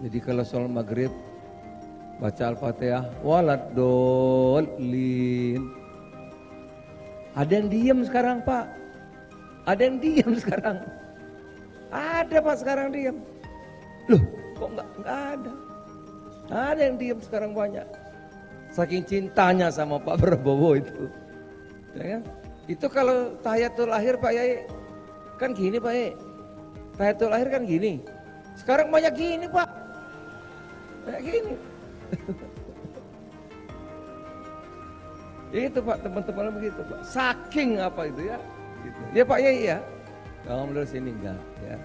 Jadi kalau sholat maghrib baca Al-Fatihah waladdallin. Ada yang diam sekarang Pak. Ada yang diam sekarang. Ada Pak sekarang diam. Loh kok enggak ada. Ada yang diam sekarang banyak. Saking cintanya sama Pak Prabowo itu. Ya kan? Itu kalau tahiyatul akhir Pak Yai kan gini Pak Yai. Tahiyatul akhir kan gini. Sekarang banyak gini Pak. Banyak gini. Itu Pak, teman-teman begitu Pak. Saking apa itu ya? Gitu. Ya Pak Yai ya. Alhamdulillah sini enggak ya.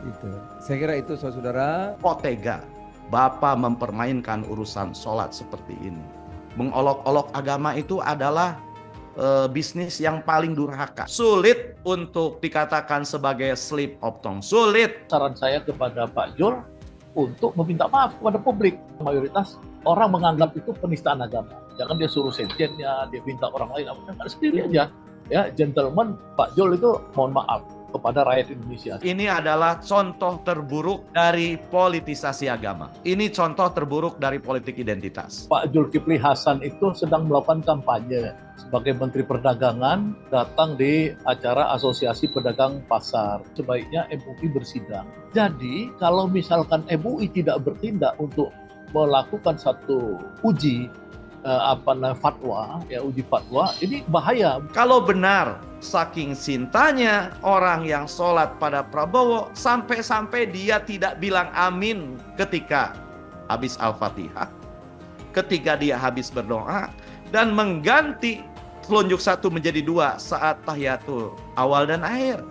Gitu. Saya kira itu saudara. Kok tega Bapak mempermainkan urusan sholat seperti ini? Mengolok-olok agama itu adalah bisnis yang paling durhaka. Sulit untuk dikatakan sebagai slip of tongue. Sulit. Saran saya kepada Pak Jul untuk meminta maaf kepada publik. Mayoritas orang menganggap itu penistaan agama. Jangan dia suruh sekjennya, dia minta orang lain. Apa sendiri aja. Ya, gentleman Pak Jul itu mohon maaf kepada rakyat Indonesia. Ini adalah contoh terburuk dari politisasi agama. Ini contoh terburuk dari politik identitas. Pak Zulkifli Hasan itu sedang melakukan kampanye sebagai Menteri Perdagangan, datang di acara Asosiasi Pedagang Pasar. Sebaiknya MUI bersidang. Jadi kalau misalkan MUI tidak bertindak untuk melakukan satu uji fatwa, ya uji fatwa, ini bahaya. Kalau benar saking cintanya orang yang sholat pada Prabowo sampai-sampai dia tidak bilang amin ketika habis Al-Fatihah, ketika dia habis berdoa, dan mengganti telunjuk satu menjadi dua saat tahiyatul awal dan akhir.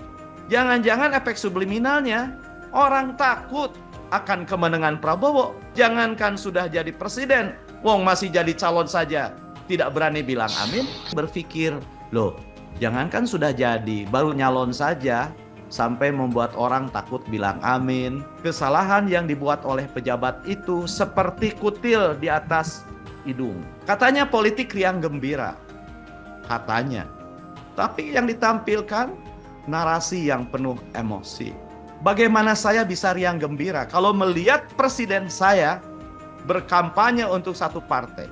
Jangan-jangan efek subliminalnya orang takut akan kemenangan Prabowo. Jangankan sudah jadi presiden, wong masih jadi calon saja tidak berani bilang amin. Berpikir, loh jangankan sudah jadi, baru nyalon saja sampai membuat orang takut bilang amin. Kesalahan yang dibuat oleh pejabat itu seperti kutil di atas hidung. Katanya politik riang gembira, katanya. Tapi yang ditampilkan narasi yang penuh emosi. Bagaimana saya bisa riang gembira kalau melihat presiden saya berkampanye untuk satu partai?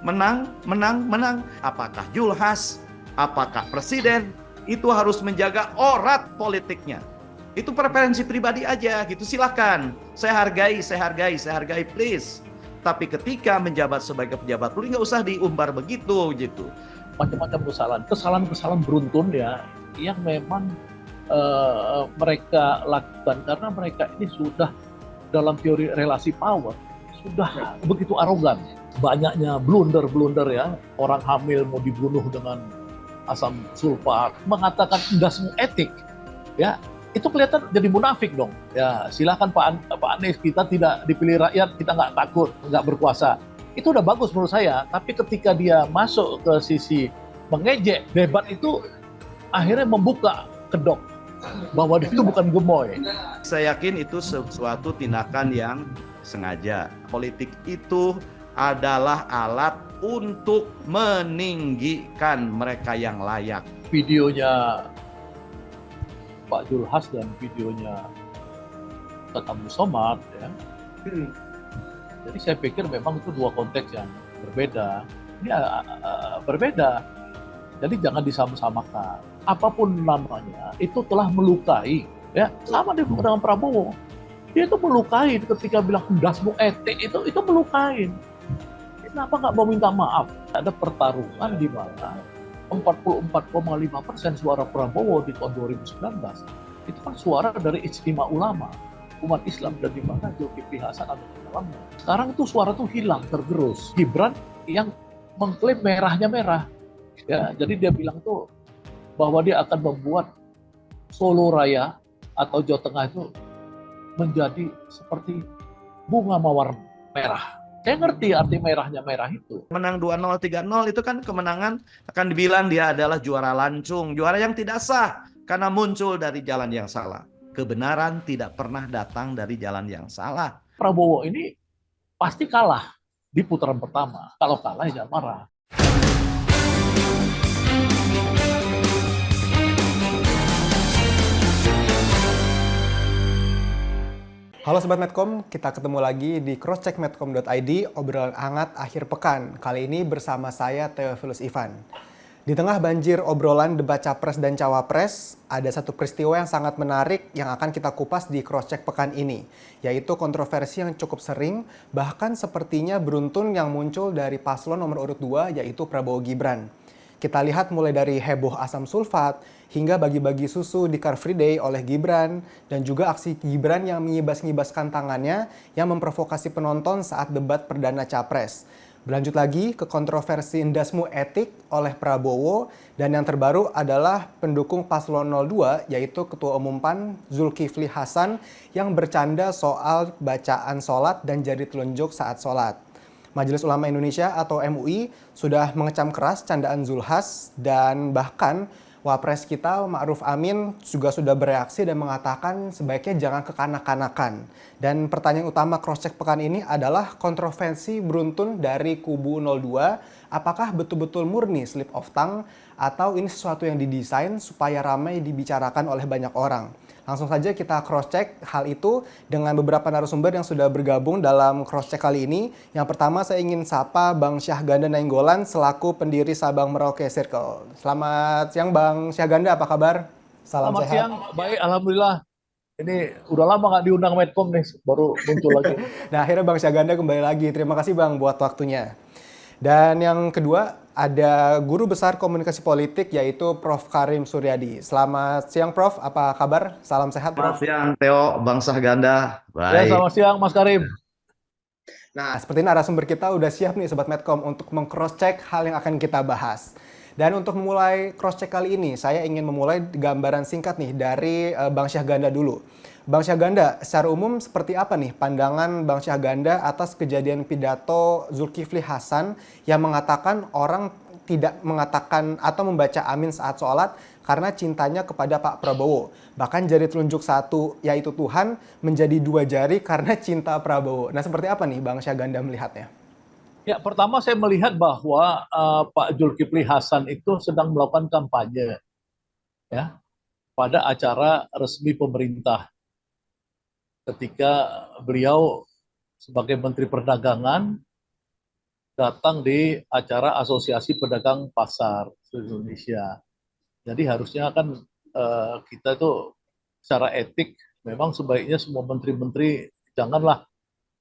Menang, menang, menang. Apakah Julhas? Apakah presiden? Itu harus menjaga orat politiknya. Itu preferensi pribadi aja gitu. Silakan. Saya hargai, please. Tapi ketika menjabat sebagai pejabat publik nggak usah diumbar begitu gitu. Macam-macam kesalahan beruntun ya yang memang mereka lakukan karena mereka ini sudah dalam teori relasi power sudah begitu arogan. Banyaknya blunder ya, orang hamil mau dibunuh dengan asam sulfat, mengatakan indasmu etik ya, itu kelihatan jadi munafik dong. Ya silakan Pak Anies, kita tidak dipilih rakyat, kita nggak takut, nggak berkuasa, itu udah bagus menurut saya. Tapi ketika dia masuk ke sisi mengejek, debat itu akhirnya membuka kedok bahwa dia itu bukan gemoy. Saya yakin itu sesuatu tindakan yang sengaja. Politik itu adalah alat untuk meninggikan mereka yang layak. Videonya Pak Julhas dan videonya Tetamu Somad ya. Jadi saya pikir memang itu dua konteks yang berbeda. Ini berbeda. Jadi jangan disama-samakan. Apapun namanya, itu telah melukai. Ya, sama dengan Prabowo. Dia itu melukai ketika bilang dasmu etik, itu melukai. Kenapa nggak mau minta maaf? Ada pertarungan di mana 44,5% suara Prabowo di tahun 2019 itu kan suara dari ijtima ulama umat Islam, dan di mana Zulkifli Hasan ada di dalamnya. Sekarang itu suara tuh hilang, tergerus. Gibran yang mengklaim merahnya merah. Ya, jadi dia bilang tuh bahwa dia akan membuat Solo Raya atau Jawa Tengah itu menjadi seperti bunga mawar merah. Saya ngerti arti merahnya merah itu. Menang 2-0, 3-0 itu kan kemenangan, akan dibilang dia adalah juara lancung, juara yang tidak sah karena muncul dari jalan yang salah. Kebenaran tidak pernah datang dari jalan yang salah. Prabowo ini pasti kalah di putaran pertama. Kalau kalah jangan marah. Halo Sobat Medcom, kita ketemu lagi di crosscheckmedcom.id, obrolan hangat akhir pekan. Kali ini bersama saya Theophilus Ivan. Di tengah banjir obrolan debat Capres dan Cawapres, ada satu peristiwa yang sangat menarik yang akan kita kupas di crosscheck pekan ini, yaitu kontroversi yang cukup sering, bahkan sepertinya beruntun yang muncul dari paslon nomor urut 2, yaitu Prabowo Gibran. Kita lihat mulai dari heboh asam sulfat, hingga bagi-bagi susu di Car Free Day oleh Gibran, dan juga aksi Gibran yang mengibas-ngibaskan tangannya yang memprovokasi penonton saat debat perdana Capres. Berlanjut lagi ke kontroversi endasmu etik oleh Prabowo, dan yang terbaru adalah pendukung paslon 02, yaitu Ketua Umum PAN Zulkifli Hasan yang bercanda soal bacaan sholat dan jari telunjuk saat sholat. Majelis Ulama Indonesia atau MUI sudah mengecam keras candaan Zulhas, dan bahkan Wapres kita Ma'ruf Amin juga sudah bereaksi dan mengatakan sebaiknya jangan kekanak-kanakan. Dan pertanyaan utama crosscheck pekan ini adalah kontroversi beruntun dari kubu 02, apakah betul-betul murni slip of tongue atau ini sesuatu yang didesain supaya ramai dibicarakan oleh banyak orang. Langsung saja kita cross-check hal itu dengan beberapa narasumber yang sudah bergabung dalam cross-check kali ini. Yang pertama saya ingin sapa Bang Syahganda Nainggolan selaku pendiri Sabang Merauke Circle. Selamat siang Bang Syahganda, apa kabar? Salam Selamat sehat. siang, baik, alhamdulillah. Ini udah lama nggak diundang Medcom nih, baru muncul lagi. Nah akhirnya Bang Syahganda kembali lagi. Terima kasih Bang buat waktunya. Dan yang kedua ada Guru Besar Komunikasi Politik yaitu Prof. Karim Suryadi. Selamat siang Prof, apa kabar? Salam sehat Prof. Selamat siang Theo, Bang Syahganda. Ya, Baik. selamat siang Mas Karim. Nah, seperti narasumber kita udah siap nih Sobat Medcom untuk meng-cross-check hal yang akan kita bahas. Dan untuk memulai cross-check kali ini, saya ingin memulai gambaran singkat nih dari Bang Syahganda dulu. Bang Syahganda, secara umum seperti apa nih pandangan Bang Syahganda atas kejadian pidato Zulkifli Hasan yang mengatakan orang tidak mengatakan atau membaca amin saat sholat karena cintanya kepada Pak Prabowo. Bahkan jari telunjuk satu, yaitu Tuhan, menjadi dua jari karena cinta Prabowo. Nah, seperti apa nih Bang Syahganda melihatnya? Ya, pertama saya melihat bahwa Pak Zulkifli Hasan itu sedang melakukan kampanye ya pada acara resmi pemerintah ketika beliau sebagai Menteri Perdagangan datang di acara Asosiasi Pedagang Pasar Indonesia. Jadi harusnya kan kita itu secara etik memang sebaiknya semua menteri-menteri janganlah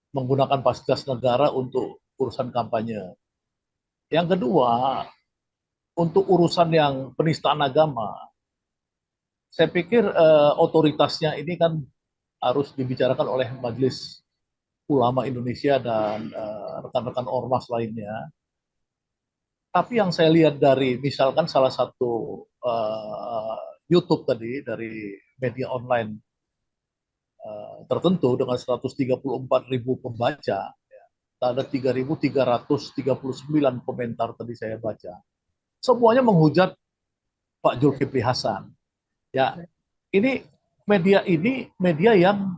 menggunakan fasilitas negara untuk urusan kampanye. Yang kedua, untuk urusan yang penistaan agama, saya pikir otoritasnya ini kan harus dibicarakan oleh Majelis Ulama Indonesia dan rekan-rekan ormas lainnya. Tapi yang saya lihat dari misalkan salah satu YouTube tadi dari media online tertentu dengan 134.000 pembaca, ada 3.339 komentar tadi saya baca. Semuanya menghujat Pak Zulkifli Hasan. Ya, ini media yang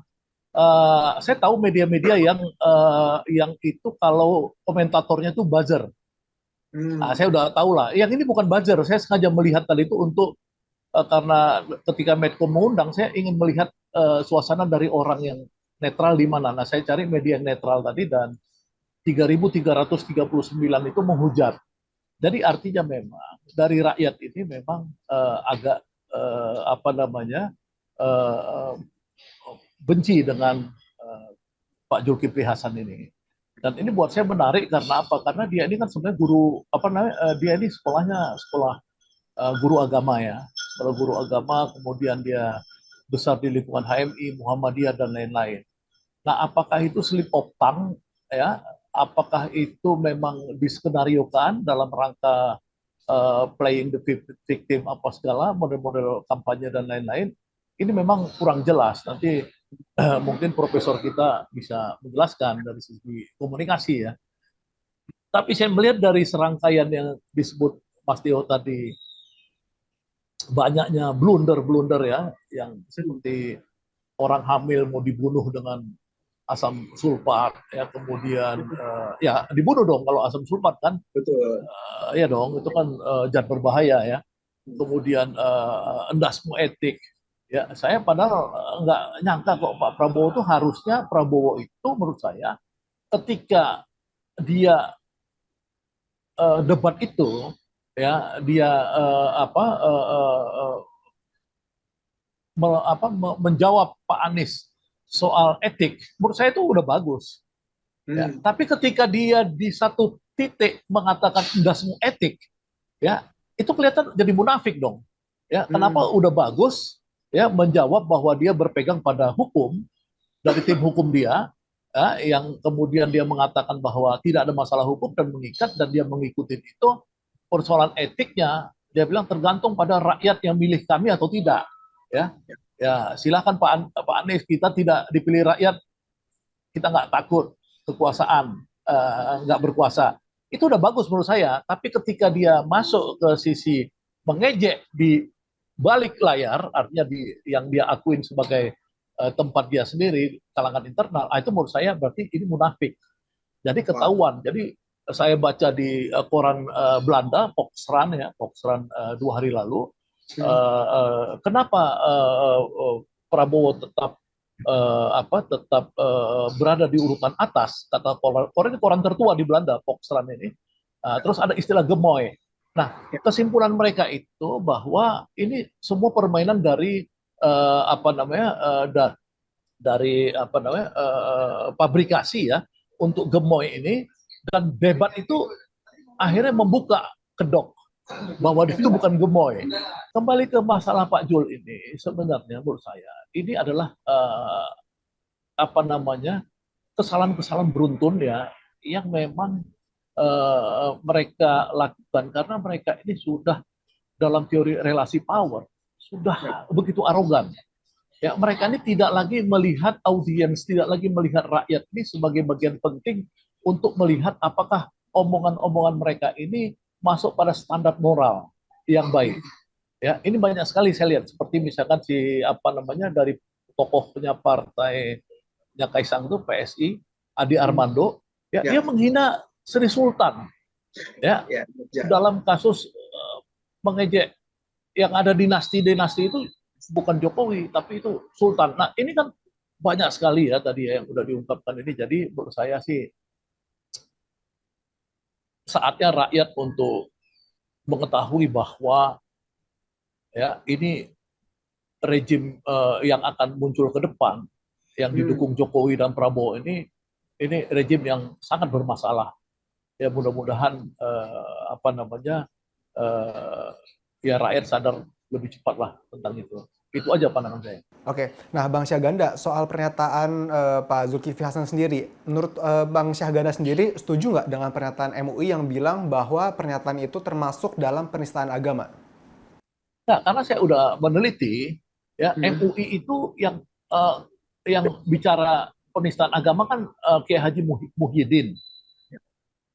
saya tahu media-media yang itu kalau komentatornya itu buzzer. Nah, saya udah tahu lah. Yang ini bukan buzzer. Saya sengaja melihat tadi itu untuk karena ketika Medcom mengundang, saya ingin melihat suasana dari orang yang netral di mana. Nah, saya cari media yang netral tadi dan 3.339 itu menghujat. Jadi artinya memang dari rakyat ini memang agak benci dengan Pak Zulkifli Hasan ini. Dan ini buat saya menarik karena apa? Karena dia ini kan sebenarnya guru dia ini sekolahnya sekolah guru agama ya, sekolah guru agama, kemudian dia besar di lingkungan HMI, Muhammadiyah dan lain-lain. Nah, apakah itu slip of tongue ya? Apakah itu memang diskenariokan dalam rangka playing the victim apa segala model-model kampanye dan lain-lain? Ini memang kurang jelas. Nanti mungkin profesor kita bisa menjelaskan dari sisi komunikasi ya. Tapi saya melihat dari serangkaian yang disebut Mas Tio tadi, banyaknya blunder-blunder ya, yang seperti orang hamil mau dibunuh dengan asam sulfat ya, kemudian ya dibunuh dong kalau asam sulfat kan, betul ya dong, itu kan zat berbahaya ya. Kemudian endasmu etik, Ya, saya padahal nggak nyangka kok Pak Prabowo tuh harusnya Prabowo itu menurut saya ketika dia debat itu ya dia menjawab Pak Anies soal etik, menurut saya itu udah bagus. Ya. Tapi ketika dia di satu titik mengatakan enggak semua etik, ya itu kelihatan jadi munafik dong. Ya, kenapa udah bagus ya menjawab bahwa dia berpegang pada hukum dari tim hukum dia, ya, yang kemudian dia mengatakan bahwa tidak ada masalah hukum dan mengikat dan dia mengikuti itu, persoalan etiknya dia bilang tergantung pada rakyat yang milih kami atau tidak. Ya, ya silakan Pak Anies, kita tidak dipilih rakyat, kita nggak takut kekuasaan, nggak berkuasa. Itu udah bagus menurut saya. Tapi ketika dia masuk ke sisi mengejek di balik layar, artinya yang dia akuin sebagai tempat dia sendiri, kalangan internal, itu menurut saya berarti ini munafik. Jadi ketahuan. Jadi saya baca di koran Belanda, Volkskrant ya, Volkskrant 2 hari lalu, kenapa Prabowo tetap berada di urutan atas, kata koran ini koran tertua di Belanda, Volkskrant ini. Terus ada istilah gemoy. Nah, kesimpulan mereka itu bahwa ini semua permainan dari dari pabrikasi ya untuk gemoy ini, dan debat itu akhirnya membuka kedok bahwa itu bukan gemoy. Kembali ke masalah Pak Jul ini, sebenarnya menurut saya ini adalah kesalahan-kesalahan beruntun ya yang memang mereka lakukan karena mereka ini sudah dalam teori relasi power sudah begitu arogan. Ya, mereka ini tidak lagi melihat audiens, tidak lagi melihat rakyat ini sebagai bagian penting untuk melihat apakah omongan-omongan mereka ini masuk pada standar moral yang baik. Ya, ini banyak sekali saya lihat seperti misalkan dari tokohnya partainya Kaisang itu PSI, Adi Armando, ya, dia menghina Sri Sultan. Ya, dalam kasus mengejek yang ada dinasti-dinasti itu bukan Jokowi tapi itu Sultan. Nah, ini kan banyak sekali ya tadi ya yang sudah diungkapkan ini. Jadi menurut saya sih saatnya rakyat untuk mengetahui bahwa ya ini rejim yang akan muncul ke depan yang didukung Jokowi dan Prabowo ini rejim yang sangat bermasalah. Ya mudah-mudahan ya rakyat sadar lebih cepat lah tentang itu. Itu aja pandangan saya. Oke, nah Bang Syahganda, soal pernyataan Pak Zulkifli Hasan sendiri, menurut Bang Syahganda sendiri setuju nggak dengan pernyataan MUI yang bilang bahwa pernyataan itu termasuk dalam penistaan agama? Nah, karena saya udah meneliti, ya MUI itu yang bicara penistaan agama kan Kiai Haji Muhyiddin.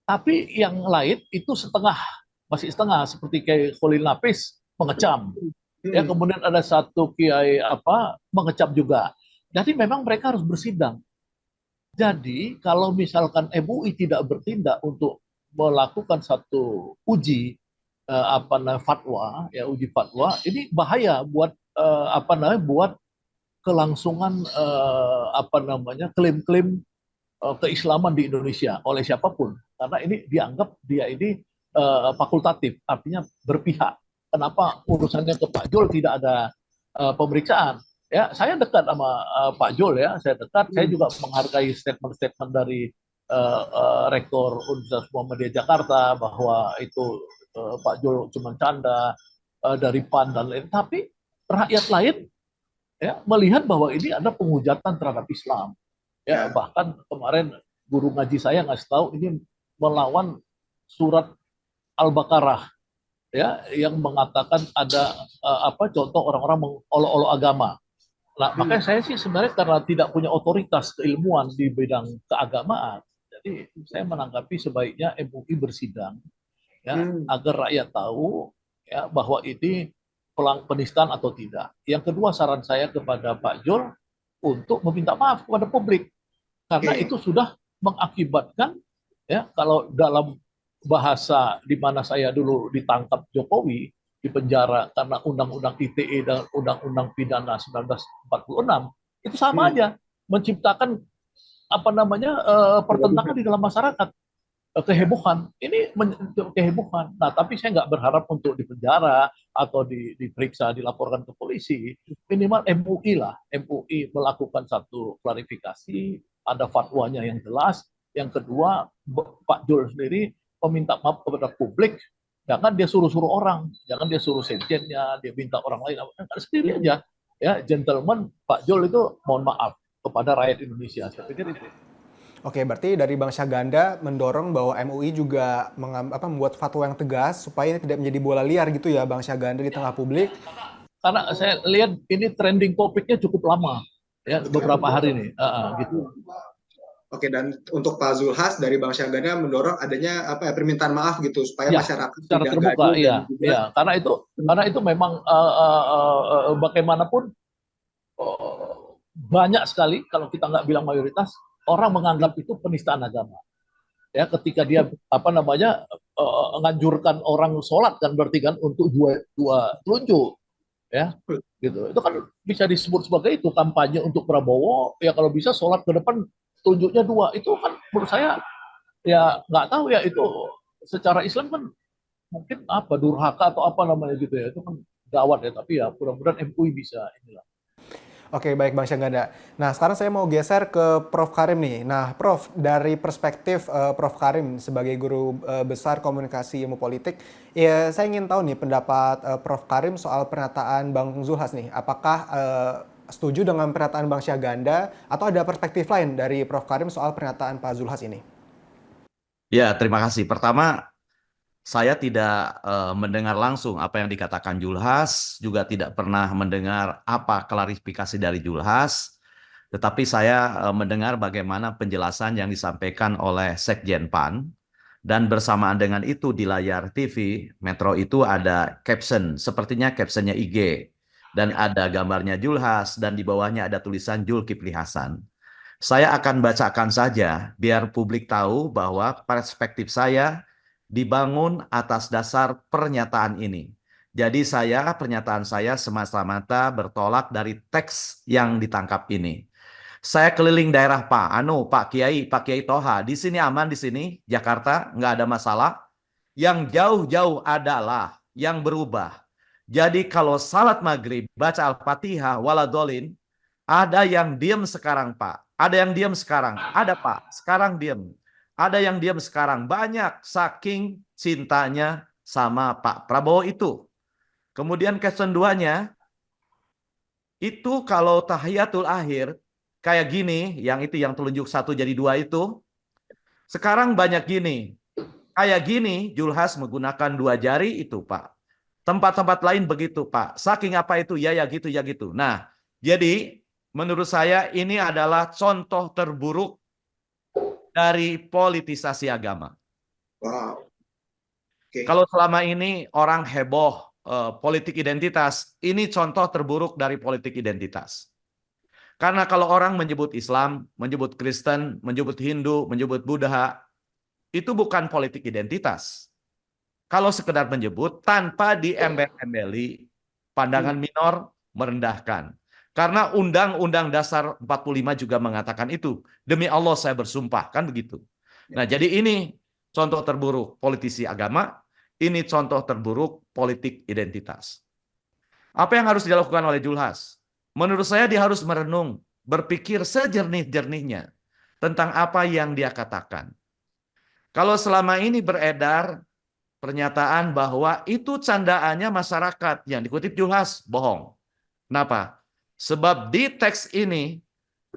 Tapi yang lain itu masih setengah, seperti Kiai Kholil Nafis mengecam. Ya, kemudian ada satu kiai mengecap juga. Jadi memang mereka harus bersidang. Jadi kalau misalkan MUI tidak bertindak untuk melakukan satu uji fatwa, ya uji fatwa, ini bahaya buat buat kelangsungan klaim-klaim keislaman di Indonesia oleh siapapun. Karena ini dianggap dia ini fakultatif, artinya berpihak. Kenapa urusannya ke Pak Jul tidak ada pemeriksaan? Ya, saya dekat sama Pak Jul ya, saya dekat. Saya juga menghargai statement-statement dari Rektor Universitas Muhammadiyah Jakarta bahwa itu Pak Jul cuma canda dari PAN dan lain. Tapi rakyat lain ya melihat bahwa ini ada penghujatan terhadap Islam. Ya, bahkan kemarin guru ngaji saya ngasih tahu ini melawan surat Al-Baqarah. Ya, yang mengatakan ada contoh orang-orang mengolok-olok agama. Nah, makanya saya sih sebenarnya karena tidak punya otoritas keilmuan di bidang keagamaan, jadi saya menanggapi sebaiknya MUI bersidang ya agar rakyat tahu ya bahwa ini penistaan atau tidak. Yang kedua, saran saya kepada Pak Jul untuk meminta maaf kepada publik karena itu sudah mengakibatkan ya kalau dalam bahasa di mana saya dulu ditangkap Jokowi, dipenjara karena undang-undang ITE dan undang-undang pidana 1946 itu sama aja menciptakan apa namanya pertentangan di dalam masyarakat, kehebohan. Ini kehebohan. Nah, tapi saya nggak berharap untuk dipenjara atau diperiksa, dilaporkan ke polisi. Minimal MUI lah, MUI melakukan satu klarifikasi, ada fatwanya yang jelas. Yang kedua, Pak Jul sendiri meminta maaf kepada publik. Jangan dia suruh-suruh orang, jangan dia suruh sekjennya, dia minta orang lain. Sendiri aja, ya, gentleman Pak Jul itu mohon maaf kepada rakyat Indonesia. Saya pikir itu. Oke, berarti dari Bang Syahganda mendorong bahwa MUI juga membuat fatwa yang tegas supaya ini tidak menjadi bola liar gitu ya Bang Syahganda di tengah publik. Karena saya lihat ini trending topiknya cukup lama, ya beberapa hari nih, gitu. Oke, dan untuk Pak Zulhas dari Bang Syahganda mendorong adanya permintaan maaf gitu supaya Ya, masyarakat secara tidak terbuka, gaduh ya, dan juga ya, karena itu memang bagaimanapun banyak sekali kalau kita nggak bilang mayoritas orang menganggap itu penistaan agama. Ya, ketika dia menganjurkan orang sholat kan berarti kan untuk dua telunjuk, ya, gitu. Itu kan bisa disebut sebagai itu kampanye untuk Prabowo. Ya kalau bisa sholat ke depan telunjuknya dua, itu kan menurut saya ya nggak tahu ya itu secara Islam kan mungkin apa durhaka atau apa namanya gitu ya, itu kan gawat ya. Tapi ya mudah-mudahan MUI bisa inilah. Oke, baik Bang Syahganda. Nah, sekarang saya mau geser ke Prof. Karim nih. Nah, Prof, dari perspektif Prof. Karim sebagai guru besar komunikasi ilmu politik, ya saya ingin tahu nih pendapat Prof. Karim soal pernyataan Bang Zulhas nih. Apakah setuju dengan pernyataan Bang Syahganda atau ada perspektif lain dari Prof. Karim soal pernyataan Pak Zulhas ini? Ya, terima kasih. Pertama, saya tidak mendengar langsung apa yang dikatakan Zulhas, juga tidak pernah mendengar apa klarifikasi dari Zulhas, tetapi saya mendengar bagaimana penjelasan yang disampaikan oleh Sekjen PAN, dan bersamaan dengan itu di layar TV Metro itu ada caption, sepertinya captionnya IG, dan ada gambarnya Zulhas, dan di bawahnya ada tulisan Zulkifli Hasan. Saya akan bacakan saja, biar publik tahu bahwa perspektif saya dibangun atas dasar pernyataan ini. Jadi pernyataan saya semata-mata bertolak dari teks yang ditangkap ini. Saya keliling daerah Pak Kiai Toha. Di sini aman, di sini Jakarta nggak ada masalah. Yang jauh-jauh adalah yang berubah. Jadi kalau salat maghrib baca Al-Fatihah waladolin, ada yang diam sekarang Pak. Ada yang diam sekarang. Ada Pak. Sekarang diam. Ada yang diam sekarang, banyak saking cintanya sama Pak Prabowo itu. Kemudian caption 2-nya, itu kalau tahiyatul akhir, kayak gini, yang itu yang telunjuk 1 jadi 2 itu, sekarang banyak gini. Kayak gini, Zulhas menggunakan 2 jari itu Pak. Tempat-tempat lain begitu Pak. Saking apa itu, ya gitu, ya gitu. Nah, jadi menurut saya ini adalah contoh terburuk dari politisasi agama. wow. Okay. Kalau selama ini orang heboh politik identitas, ini contoh terburuk dari politik identitas. Karena kalau orang menyebut Islam, menyebut Kristen, menyebut Hindu, menyebut Buddha, itu bukan politik identitas. Kalau sekedar menyebut tanpa diembel-embeli, pandangan minor merendahkan. Karena Undang-Undang Dasar 45 juga mengatakan itu. Demi Allah saya bersumpah, kan begitu. Nah, jadi ini contoh terburuk politisi agama, ini contoh terburuk politik identitas. Apa yang harus dilakukan oleh Zulhas? Menurut saya dia harus merenung, berpikir sejernih-jernihnya tentang apa yang dia katakan. Kalau selama ini beredar pernyataan bahwa itu candaannya masyarakat yang dikutip Zulhas, bohong. Kenapa? Sebab di teks ini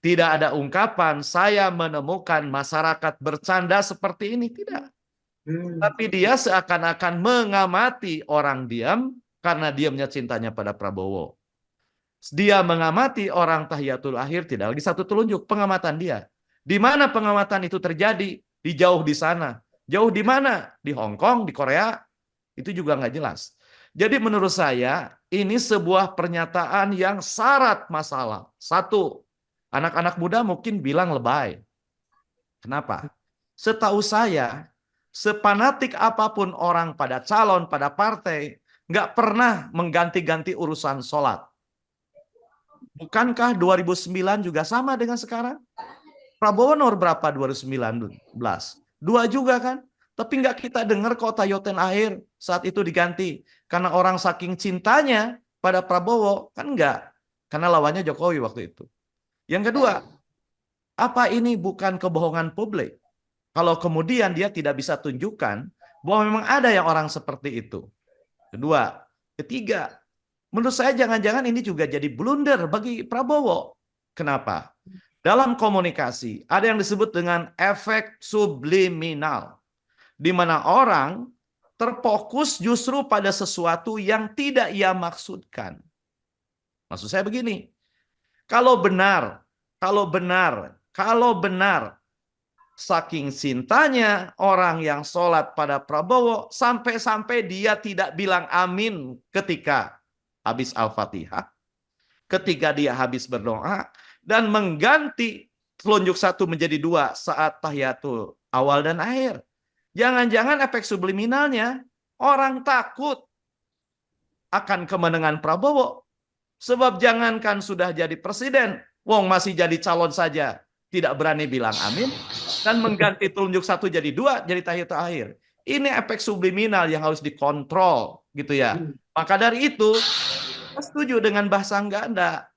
tidak ada ungkapan saya menemukan masyarakat bercanda seperti ini, tidak. Tapi dia seakan-akan mengamati orang diam karena diamnya cintanya pada Prabowo. Dia mengamati orang tahiyatul akhir, tidak lagi satu telunjuk, pengamatan dia. Di mana pengamatan itu terjadi? Di jauh di sana. Jauh di mana? Di Hong Kong, di Korea? Itu juga nggak jelas. Jadi menurut saya ini sebuah pernyataan yang syarat masalah. Satu, anak-anak muda mungkin bilang lebay. Kenapa? Setahu saya, sepanatik apapun orang pada calon, pada partai, nggak pernah mengganti-ganti urusan sholat. Bukankah 2009 juga sama dengan sekarang? Prabowo nomor berapa 2019? 2 juga kan? Tapi nggak kita dengar kota Yoten Akhir saat itu diganti. Karena orang saking cintanya pada Prabowo, kan enggak. Karena lawannya Jokowi waktu itu. Yang kedua, apa ini bukan kebohongan publik? Kalau kemudian dia tidak bisa tunjukkan bahwa memang ada yang orang seperti itu. Kedua, ketiga, menurut saya jangan-jangan ini juga jadi blunder bagi Prabowo. Kenapa? Dalam komunikasi ada yang disebut dengan efek subliminal, di mana orang terfokus justru pada sesuatu yang tidak ia maksudkan. Maksud saya begini, kalau benar saking cintanya orang yang sholat pada Prabowo sampai-sampai dia tidak bilang amin ketika habis Al-Fatihah, ketika dia habis berdoa, dan mengganti telunjuk 1 menjadi 2 saat tahiyatul awal dan akhir. Jangan-jangan efek subliminalnya orang takut akan kemenangan Prabowo. Sebab jangankan sudah jadi presiden, wong masih jadi calon saja tidak berani bilang amin, dan mengganti telunjuk 1 jadi 2 jadi tahiyatul akhir. Ini efek subliminal yang harus dikontrol gitu ya. Maka dari itu saya setuju dengan bahasa Ganda.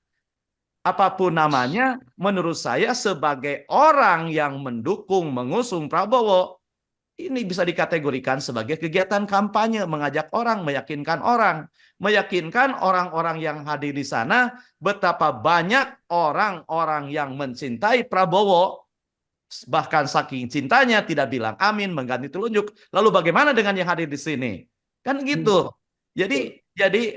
Apapun namanya, menurut saya sebagai orang yang mendukung mengusung Prabowo, ini bisa dikategorikan sebagai kegiatan kampanye, mengajak orang, meyakinkan orang-orang yang hadir di sana betapa banyak orang-orang yang mencintai Prabowo, bahkan saking cintanya tidak bilang amin, mengganti telunjuk. Lalu bagaimana dengan yang hadir di sini? Kan gitu. Jadi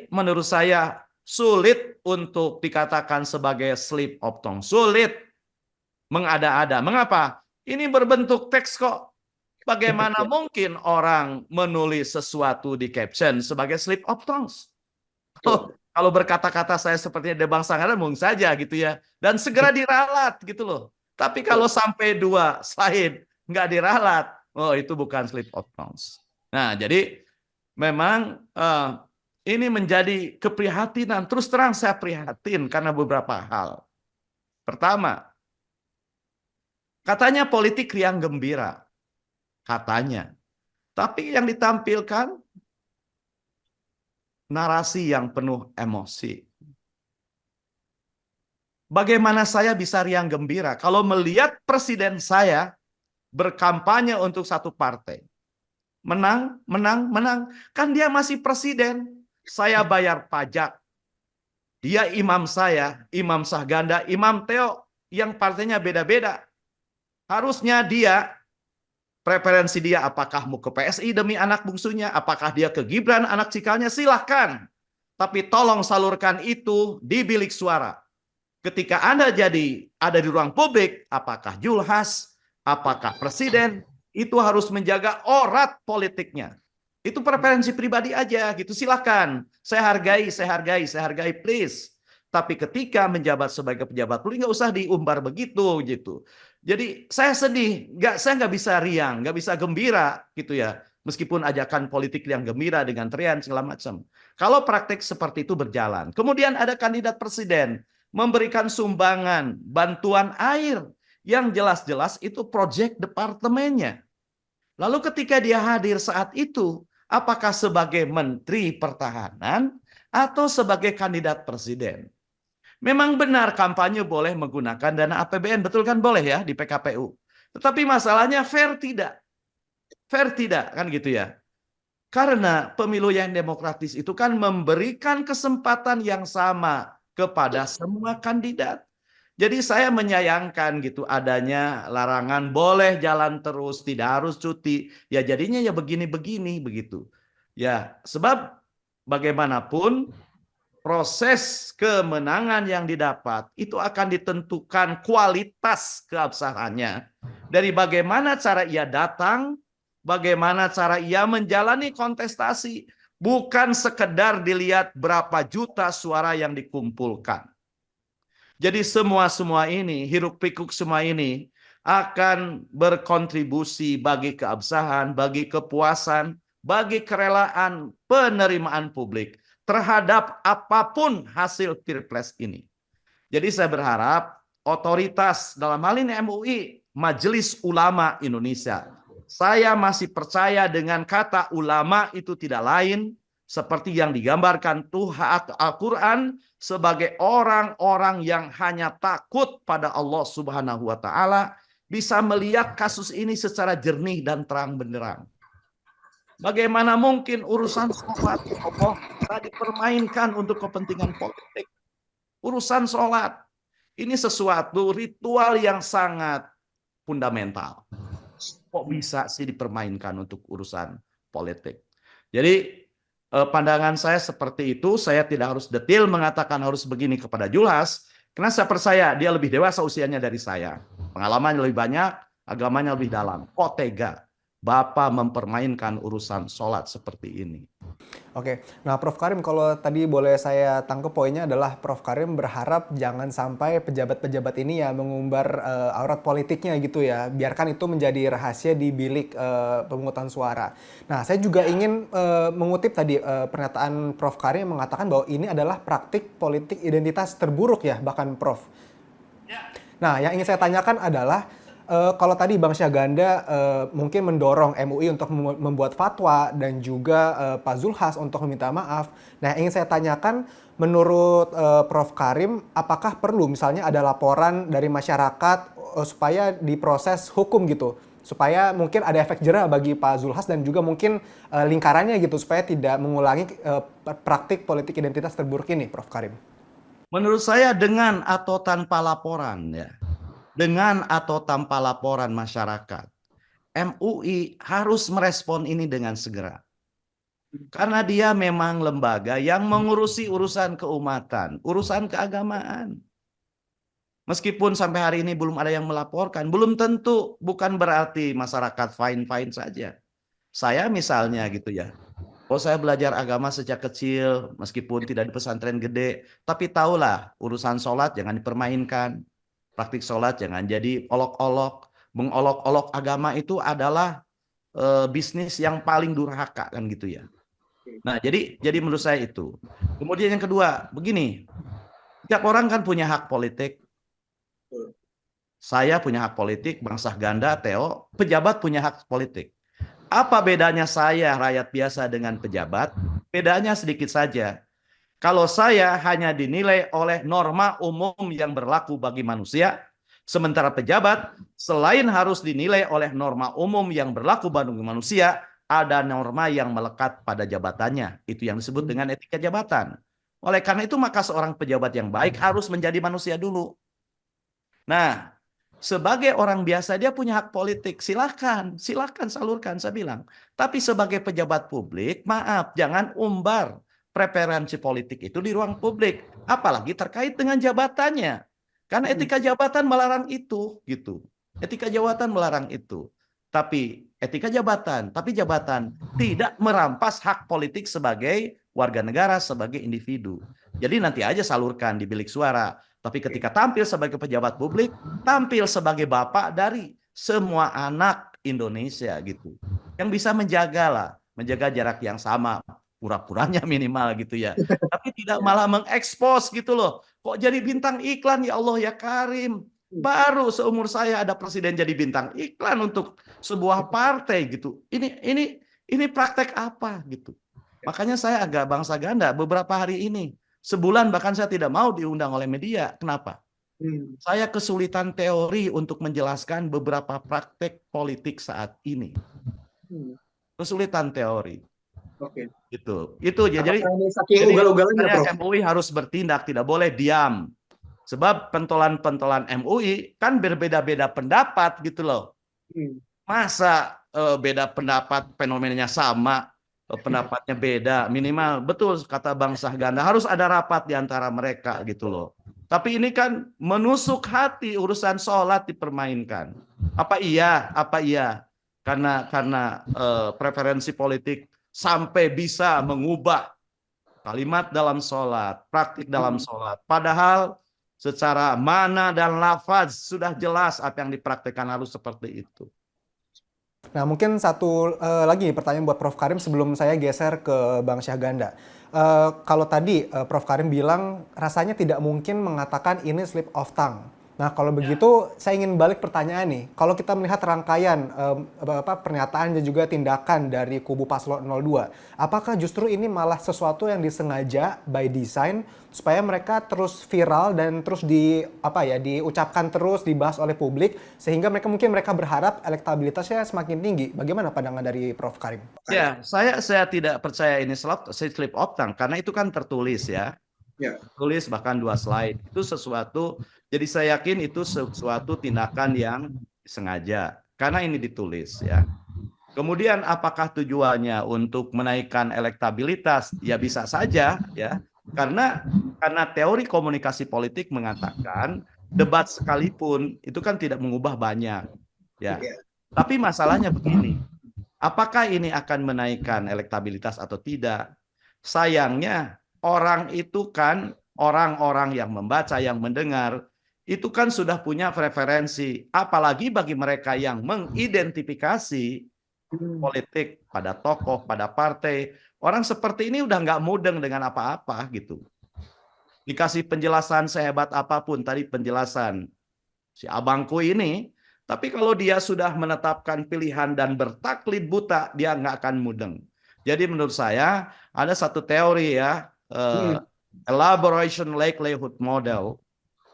menurut saya sulit untuk dikatakan sebagai slip of tongue. Sulit, mengada-ada. Mengapa? Ini berbentuk teks kok. Bagaimana mungkin orang menulis sesuatu di caption sebagai slip of tongues? Kalau berkata-kata saya seperti ada bangsa Ngada mungkin saja gitu ya. Dan segera diralat gitu loh. Tapi kalau sampai 2 slide nggak diralat, oh itu bukan slip of tongues. Nah jadi memang ini menjadi keprihatinan. Terus terang saya prihatin karena beberapa hal. Pertama, katanya politik riang gembira. Katanya. Tapi yang ditampilkan narasi yang penuh emosi. Bagaimana saya bisa riang gembira kalau melihat presiden saya berkampanye untuk satu partai. Menang. Kan dia masih presiden. Saya bayar pajak. Dia imam saya, Imam Sahganda, Imam Theo, yang partainya beda-beda. Harusnya dia, preferensi dia apakah mau ke PSI demi anak bungsunya, apakah dia ke Gibran anak cikalnya, silahkan. Tapi tolong salurkan itu di bilik suara. Ketika Anda ada di ruang publik, apakah Julhas, apakah presiden, itu harus menjaga orat politiknya. Itu preferensi pribadi aja gitu, silahkan. Saya hargai, please. Tapi ketika menjabat sebagai pejabat publik nggak usah diumbar begitu gitu. Jadi saya sedih, saya nggak bisa riang, nggak bisa gembira gitu ya. Meskipun ajakan politik yang gembira dengan terian segala macam. Kalau praktek seperti itu berjalan, kemudian ada kandidat presiden memberikan sumbangan bantuan air yang jelas-jelas itu proyek departemennya. Lalu ketika dia hadir saat itu, apakah sebagai Menteri Pertahanan atau sebagai kandidat presiden? Memang benar kampanye boleh menggunakan dana APBN, betul kan boleh ya di PKPU. Tetapi masalahnya fair tidak kan gitu ya. Karena pemilu yang demokratis itu kan memberikan kesempatan yang sama kepada semua kandidat. Jadi saya menyayangkan gitu adanya larangan boleh jalan terus, tidak harus cuti. Ya jadinya ya begini-begini begitu. Ya sebab bagaimanapun proses kemenangan yang didapat itu akan ditentukan kualitas keabsahannya. Dari bagaimana cara ia datang, bagaimana cara ia menjalani kontestasi. Bukan sekedar dilihat berapa juta suara yang dikumpulkan. Jadi semua ini, hiruk pikuk semua ini akan berkontribusi bagi keabsahan, bagi kepuasan, bagi kerelaan penerimaan publik terhadap apapun hasil Pilpres ini. Jadi saya berharap otoritas dalam hal ini MUI, Majelis Ulama Indonesia. Saya masih percaya dengan kata ulama itu tidak lain seperti yang digambarkan Tuhan Al-Quran sebagai orang-orang yang hanya takut pada Allah Subhanahu wa taala, bisa melihat kasus ini secara jernih dan terang benderang. Bagaimana mungkin urusan sholat Allah bisa dipermainkan untuk kepentingan politik? Urusan sholat ini sesuatu ritual yang sangat fundamental. Kok bisa sih dipermainkan untuk urusan politik? Jadi pandangan saya seperti itu. Saya tidak harus detail mengatakan harus begini kepada Julhas, karena saya percaya dia lebih dewasa usianya dari saya. Pengalamannya lebih banyak, agamanya lebih dalam. Kok tega Bapak mempermainkan urusan sholat seperti ini? Oke, nah Prof. Karim, kalau tadi boleh saya tangkap poinnya adalah Prof. Karim berharap jangan sampai pejabat-pejabat ini ya mengumbar aurat politiknya gitu ya, biarkan itu menjadi rahasia di bilik pemungutan suara. Nah, saya juga ingin mengutip tadi pernyataan Prof. Karim yang mengatakan bahwa ini adalah praktik politik identitas terburuk ya, bahkan Prof. Nah, yang ingin saya tanyakan adalah kalau tadi Bang Syahganda mungkin mendorong MUI untuk membuat fatwa dan juga Pak Zulhas untuk meminta maaf. Nah, yang ingin saya tanyakan, menurut Prof. Karim, apakah perlu misalnya ada laporan dari masyarakat supaya diproses hukum gitu? Supaya mungkin ada efek jera bagi Pak Zulhas dan juga mungkin lingkarannya gitu, supaya tidak mengulangi praktik politik identitas terburuk ini, Prof. Karim. Menurut saya dengan atau tanpa laporan ya. Dengan atau tanpa laporan masyarakat, MUI harus merespon ini dengan segera. Karena dia memang lembaga yang mengurusi urusan keumatan, urusan keagamaan. Meskipun sampai hari ini belum ada yang melaporkan, belum tentu, bukan berarti masyarakat fine-fine saja. Saya misalnya gitu ya, saya belajar agama sejak kecil, meskipun tidak di pesantren gede, tapi tahulah urusan sholat jangan dipermainkan. Praktik sholat jangan jadi olok-olok. Mengolok-olok agama itu adalah bisnis yang paling durhaka kan gitu ya. Nah, jadi menurut saya itu. Kemudian yang kedua, begini. Setiap orang kan punya hak politik. Saya punya hak politik, Bang Syahganda, Theo, pejabat punya hak politik. Apa bedanya saya rakyat biasa dengan pejabat? Bedanya sedikit saja. Kalau saya hanya dinilai oleh norma umum yang berlaku bagi manusia, sementara pejabat selain harus dinilai oleh norma umum yang berlaku bagi manusia, ada norma yang melekat pada jabatannya. Itu yang disebut dengan etika jabatan. Oleh karena itu maka seorang pejabat yang baik harus menjadi manusia dulu. Nah, sebagai orang biasa dia punya hak politik, silahkan salurkan, saya bilang. Tapi sebagai pejabat publik, maaf, jangan umbar preferensi politik itu di ruang publik, apalagi terkait dengan jabatannya. Karena etika jabatan melarang itu, gitu. Etika jabatan melarang itu. Tapi jabatan tidak merampas hak politik sebagai warga negara, sebagai individu. Jadi nanti aja salurkan di bilik suara. Tapi ketika tampil sebagai pejabat publik, tampil sebagai bapak dari semua anak Indonesia gitu. Yang bisa menjaga jarak yang sama. Pura-puranya minimal gitu ya. Tapi tidak malah mengekspos gitu loh. Kok jadi bintang iklan ya Allah ya Karim. Baru seumur saya ada presiden jadi bintang iklan untuk sebuah partai gitu. Ini praktek apa gitu. Makanya saya agak Bang Syahganda beberapa hari ini. Sebulan bahkan saya tidak mau diundang oleh media. Kenapa? Saya kesulitan teori untuk menjelaskan beberapa praktek politik saat ini. Kesulitan teori. Oke. Itu ya. Jadi MUI harus bertindak, tidak boleh diam. Sebab pentolan-pentolan MUI kan berbeda-beda pendapat gitu loh. Masa beda pendapat fenomenanya sama, pendapatnya beda, minimal betul kata Bang Syahganda harus ada rapat di antara mereka gitu loh. Tapi ini kan menusuk hati, urusan sholat dipermainkan. Apa iya? Karena preferensi politik sampai bisa mengubah kalimat dalam sholat, praktik dalam sholat. Padahal secara mana dan lafaz sudah jelas apa yang dipraktikkan harus seperti itu. Nah, mungkin satu lagi nih pertanyaan buat Prof. Karim sebelum saya geser ke Bang Syahganda. Kalau tadi Prof. Karim bilang rasanya tidak mungkin mengatakan ini slip of tongue. Nah, kalau begitu saya ingin balik pertanyaan nih. Kalau kita melihat rangkaian pernyataan dan juga tindakan dari kubu Paslon 02, apakah justru ini malah sesuatu yang disengaja by design supaya mereka terus viral dan terus diucapkan terus, dibahas oleh publik sehingga mereka berharap elektabilitasnya semakin tinggi. Bagaimana pandangan dari Prof. Karim? Ya, saya tidak percaya ini slip of tongue karena itu kan tertulis ya. Ya. Tulis bahkan 2 slide. Itu sesuatu, jadi saya yakin itu sesuatu tindakan yang sengaja karena ini ditulis ya. Kemudian apakah tujuannya untuk menaikkan elektabilitas? Ya bisa saja ya. Karena teori komunikasi politik mengatakan debat sekalipun itu kan tidak mengubah banyak ya. Tapi masalahnya begini. Apakah ini akan menaikkan elektabilitas atau tidak? Sayangnya orang itu kan, orang-orang yang membaca, yang mendengar, itu kan sudah punya preferensi. Apalagi bagi mereka yang mengidentifikasi politik pada tokoh, pada partai. Orang seperti ini udah nggak mudeng dengan apa-apa gitu. Dikasih penjelasan sehebat apapun, tadi penjelasan si abangku ini, tapi kalau dia sudah menetapkan pilihan dan bertaklid buta, dia nggak akan mudeng. Jadi menurut saya ada satu teori ya, elaboration likelihood model,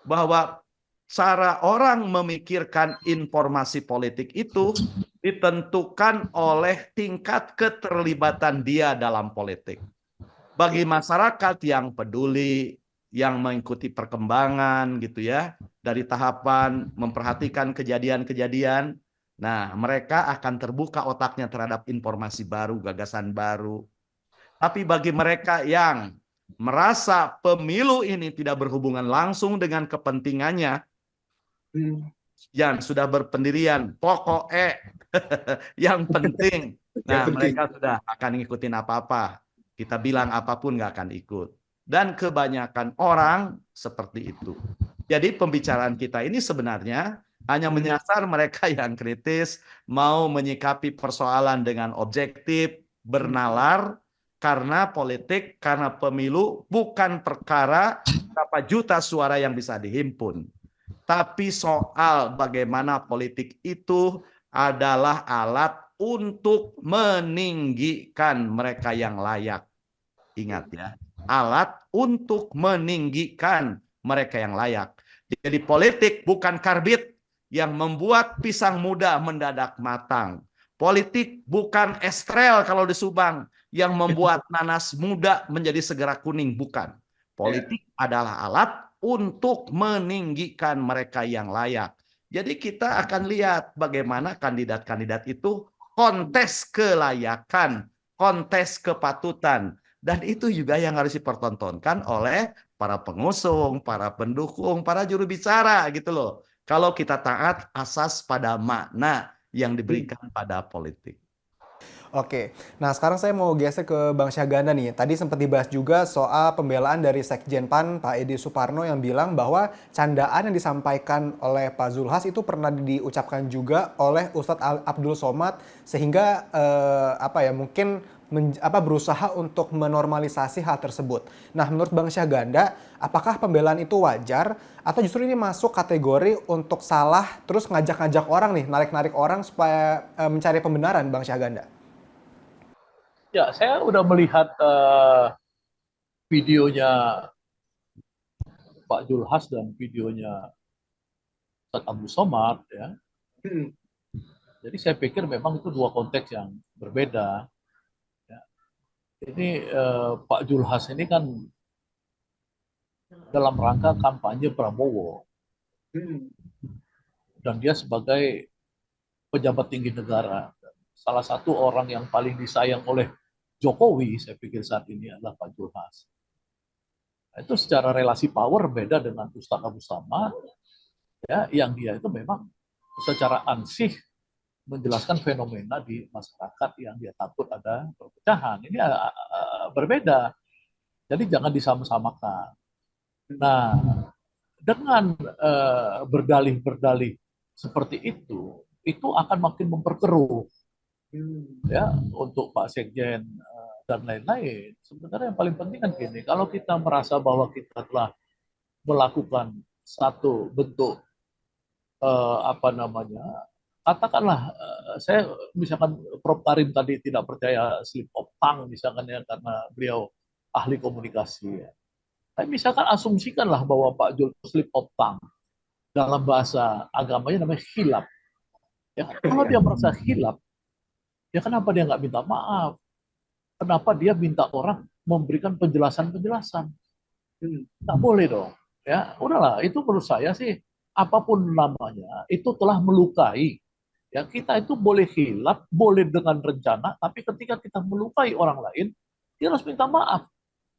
bahwa cara orang memikirkan informasi politik itu ditentukan oleh tingkat keterlibatan dia dalam politik. Bagi masyarakat yang peduli, yang mengikuti perkembangan gitu ya, dari tahapan memperhatikan kejadian-kejadian, nah mereka akan terbuka otaknya terhadap informasi baru, gagasan baru. Tapi bagi mereka yang merasa pemilu ini tidak berhubungan langsung dengan kepentingannya, yang sudah berpendirian, pokoknya yang penting, nah mereka sudah akan ngikutin apa-apa. Kita bilang apapun nggak akan ikut. Dan kebanyakan orang seperti itu. Jadi pembicaraan kita ini sebenarnya hanya menyasar mereka yang kritis, mau menyikapi persoalan dengan objektif, bernalar, karena politik, karena pemilu bukan perkara berapa juta suara yang bisa dihimpun. Tapi soal bagaimana politik itu adalah alat untuk meninggikan mereka yang layak. Ingat ya, alat untuk meninggikan mereka yang layak. Jadi politik bukan karbit yang membuat pisang muda mendadak matang. Politik bukan estrel kalau di Subang yang membuat nanas muda menjadi segera kuning, bukan. Politik adalah alat untuk meninggikan mereka yang layak. Jadi kita akan lihat bagaimana kandidat-kandidat itu kontes kelayakan, kontes kepatutan. Dan itu juga yang harus dipertontonkan oleh para pengusung, para pendukung, para juru bicara gitu loh. Kalau kita taat asas pada makna yang diberikan pada politik. Oke, nah sekarang saya mau geser ke Bang Syahganda nih. Tadi sempat dibahas juga soal pembelaan dari Sekjen PAN Pak Edi Suparno yang bilang bahwa candaan yang disampaikan oleh Pak Zulhas itu pernah diucapkan juga oleh Ustadz Abdul Somad sehingga mungkin berusaha untuk menormalisasi hal tersebut. Nah, menurut Bang Syahganda, apakah pembelaan itu wajar atau justru ini masuk kategori untuk salah terus ngajak-ngajak orang nih, narik-narik orang supaya mencari pembenaran, Bang Syahganda? Ya, saya udah melihat videonya Pak Julhas dan videonya Ustadz Abdul Somad ya. Jadi saya pikir memang itu dua konteks yang berbeda. Ya. Ini Pak Julhas ini kan dalam rangka kampanye Prabowo dan dia sebagai pejabat tinggi negara, salah satu orang yang paling disayang oleh Jokowi, saya pikir saat ini adalah Pak Julhas. Itu secara relasi power beda dengan Ustadz Abu Samad, ya, yang dia itu memang secara ansih menjelaskan fenomena di masyarakat yang dia takut ada perpecahan. Ini berbeda. Jadi jangan disama-samakan. Nah, dengan berdalih-berdalih seperti itu akan makin memperkeruh ya, untuk Pak Sekjen dan lain-lain. Sebenarnya yang paling penting kan gini, kalau kita merasa bahwa kita telah melakukan satu bentuk apa namanya, katakanlah saya misalkan Prof Karim tadi tidak percaya slip of tongue misalkan ya karena beliau ahli komunikasi ya. Tapi misalkan asumsikanlah bahwa Pak Jul slip of tongue dalam bahasa agamanya namanya khilaf. Ya, kalau dia merasa khilaf, ya kenapa dia nggak minta maaf? Kenapa dia minta orang memberikan penjelasan-penjelasan? Nggak boleh dong. Ya, udahlah. Itu menurut saya sih apapun namanya itu telah melukai. Ya, kita itu boleh hilaf, boleh dengan rencana, tapi ketika kita melukai orang lain, dia harus minta maaf.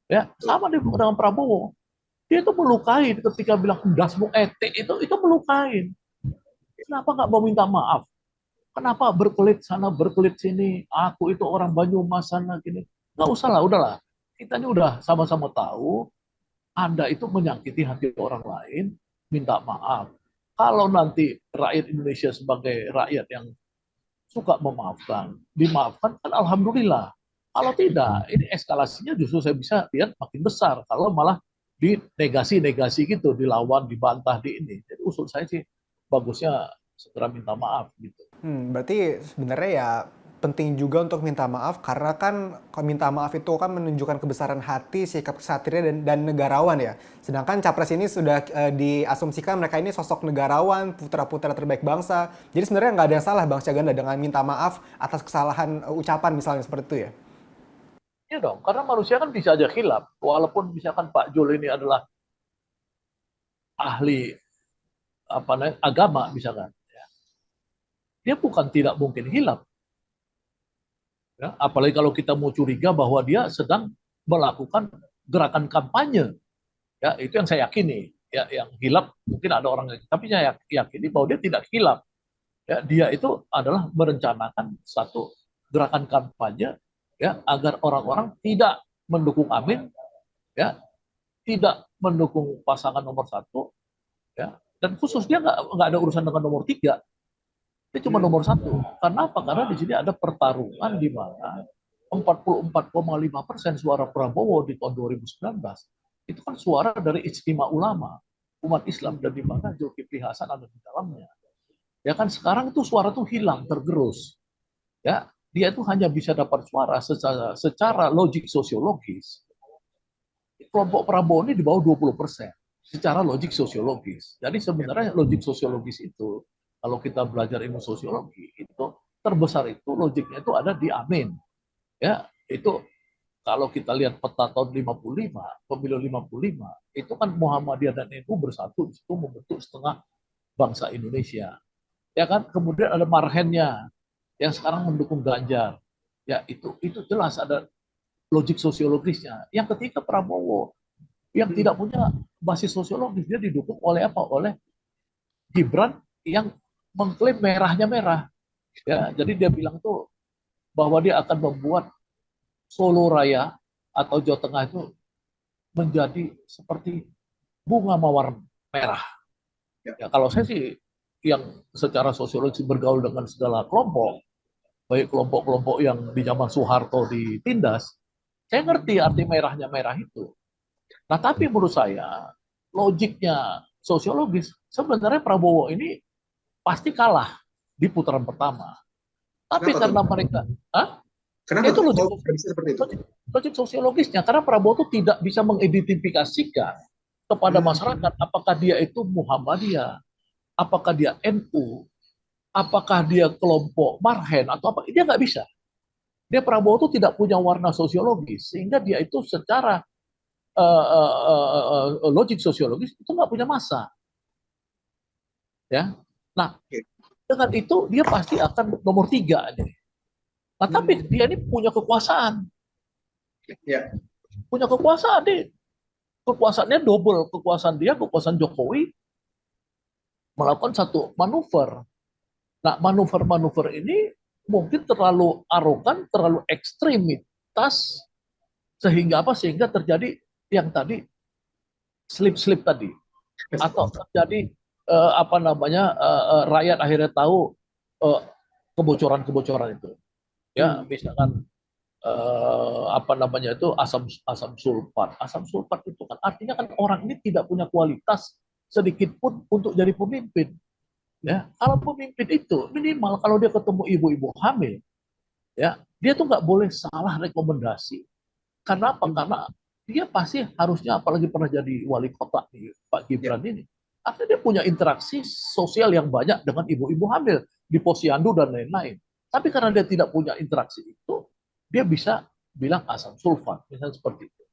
Ya, sama dengan Prabowo. Dia itu melukai ketika bilang dasmu etik itu melukai. Kenapa nggak mau minta maaf? Kenapa berkelit sana, berkelit sini? Aku itu orang Banyumas sana gini. Nggak usah lah, udahlah. Kita ini udah sama-sama tahu Anda itu menyakiti hati orang lain, minta maaf. Kalau nanti rakyat Indonesia sebagai rakyat yang suka memaafkan, dimaafkan kan alhamdulillah. Kalau tidak, ini eskalasinya justru saya bisa lihat makin besar. Kalau malah di negasi-negasi gitu, dilawan, dibantah di ini. Jadi usul saya sih bagusnya segera minta maaf gitu. Berarti sebenarnya ya penting juga untuk minta maaf karena kan kalau minta maaf itu kan menunjukkan kebesaran hati, sikap kesatria dan negarawan ya. Sedangkan capres ini sudah diasumsikan mereka ini sosok negarawan, putra-putra terbaik bangsa. Jadi sebenarnya nggak ada yang salah Bang Syahganda dengan minta maaf atas kesalahan ucapan misalnya seperti itu ya. Iya dong, karena manusia kan bisa aja khilaf. Walaupun misalkan Pak Jul ini adalah ahli apa namanya agama misalkan, dia bukan tidak mungkin hilaf. Ya, apalagi kalau kita mau curiga bahwa dia sedang melakukan gerakan kampanye, ya itu yang saya yakini. Ya, yang hilaf mungkin ada orang yang, tapi saya yakini bahwa dia tidak hilaf. Ya, dia itu adalah merencanakan satu gerakan kampanye, ya agar orang-orang tidak mendukung Amin, ya tidak mendukung pasangan nomor satu, ya dan khusus dia nggak ada urusan dengan nomor tiga. Itu cuma nomor satu. Karena apa? Karena di sini ada pertarungan di mana 44,5% suara Prabowo di tahun 2019 itu kan suara dari ijtima ulama umat Islam dan di mana Zulkifli Hasan ada di dalamnya. Ya kan sekarang itu suara tuh hilang, tergerus. Ya, dia itu hanya bisa dapat suara secara logik sosiologis. Kelompok Prabowo ini di bawah 20% secara logik sosiologis. Jadi sebenarnya logik sosiologis itu kalau kita belajar ilmu sosiologi itu terbesar itu logiknya itu ada di Amin. Ya, itu kalau kita lihat peta tahun 55, pemilu 55, itu kan Muhammadiyah dan NU bersatu itu membentuk setengah bangsa Indonesia. Ya kan, kemudian ada marhennya yang sekarang mendukung Ganjar. Ya, itu jelas ada logik sosiologisnya. Yang ketiga Prabowo yang tidak punya basis sosiologis, dia didukung oleh apa? Oleh Gibran yang mengklaim merahnya merah. Ya, jadi dia bilang tuh bahwa dia akan membuat Solo Raya atau Jawa Tengah itu menjadi seperti bunga mawar merah. Ya, kalau saya sih yang secara sosiologis bergaul dengan segala kelompok, baik kelompok-kelompok yang di zaman Soeharto ditindas, saya ngerti arti merahnya merah itu. Nah, tapi menurut saya, logiknya sosiologis, sebenarnya Prabowo ini pasti kalah di putaran pertama. Tapi Kenapa karena tuh? mereka, Kenapa itu tuh? logik, Oh, prediksi seperti itu. logik sosiologisnya, karena Prabowo itu tidak bisa mengidentifikasikan kepada masyarakat apakah dia itu Muhammadiyah, apakah dia NU, apakah dia kelompok Marhen atau apa, dia nggak bisa. Dia Prabowo itu tidak punya warna sosiologis, sehingga dia itu secara logik sosiologis itu nggak punya masa, ya. Nah, dengan itu dia pasti akan nomor tiga nih. Nah, tapi dia ini punya kekuasaan, Ya. punya kekuasaan nih. Kekuasaannya double, kekuasaan dia, kekuasaan Jokowi melakukan satu manuver. Nah, manuver-manuver ini mungkin terlalu arogan, terlalu ekstremitas, sehingga apa? Sehingga terjadi yang tadi slip-slip tadi, atau terjadi apa namanya rakyat akhirnya tahu kebocoran-kebocoran itu. Ya, misalkan apa namanya itu asam sulfat. Asam sulfat itu kan artinya kan orang ini tidak punya kualitas sedikit pun untuk jadi pemimpin. Ya, kalau pemimpin itu minimal kalau dia ketemu ibu-ibu hamil, ya dia tuh nggak boleh salah rekomendasi. Karena apa? Karena dia pasti harusnya, apalagi pernah jadi wali kota nih Pak Gibran ini, artinya dia punya interaksi sosial yang banyak dengan ibu-ibu hamil di posyandu dan lain-lain. Tapi karena dia tidak punya interaksi itu, dia bisa bilang asam sulfat, misalnya seperti itu.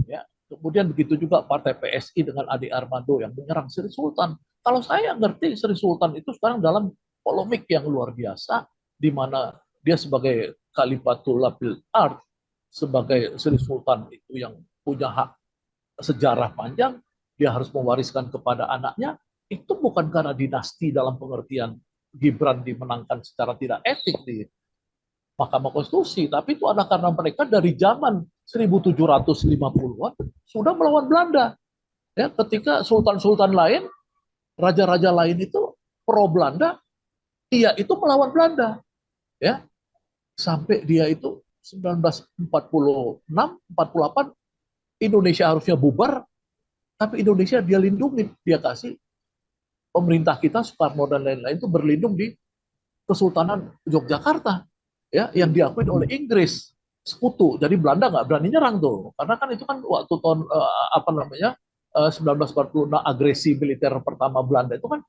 Ya. Kemudian begitu juga Partai PSI dengan Ade Armando yang menyerang Sri Sultan. Kalau saya ngerti Sri Sultan itu sekarang dalam polemik yang luar biasa, di mana dia sebagai Khalifatul Bil Ard, sebagai Sri Sultan itu yang punya hak sejarah panjang, dia harus mewariskan kepada anaknya, itu bukan karena dinasti dalam pengertian Gibran dimenangkan secara tidak etik di Mahkamah Konstitusi, tapi itu adalah karena mereka dari zaman 1750-an sudah melawan Belanda. Ya, ketika sultan-sultan lain, raja-raja lain itu pro Belanda, dia itu melawan Belanda. Ya, sampai dia itu 1946, 48 Indonesia harusnya bubar, tapi Indonesia dia lindungi, dia kasih pemerintah kita Soekarno dan lain-lain itu berlindung di Kesultanan Yogyakarta, ya, yang diakui oleh Inggris sekutu. Jadi Belanda nggak berani nyerang tuh, karena kan itu kan waktu tahun 1946 agresi militer pertama Belanda itu kan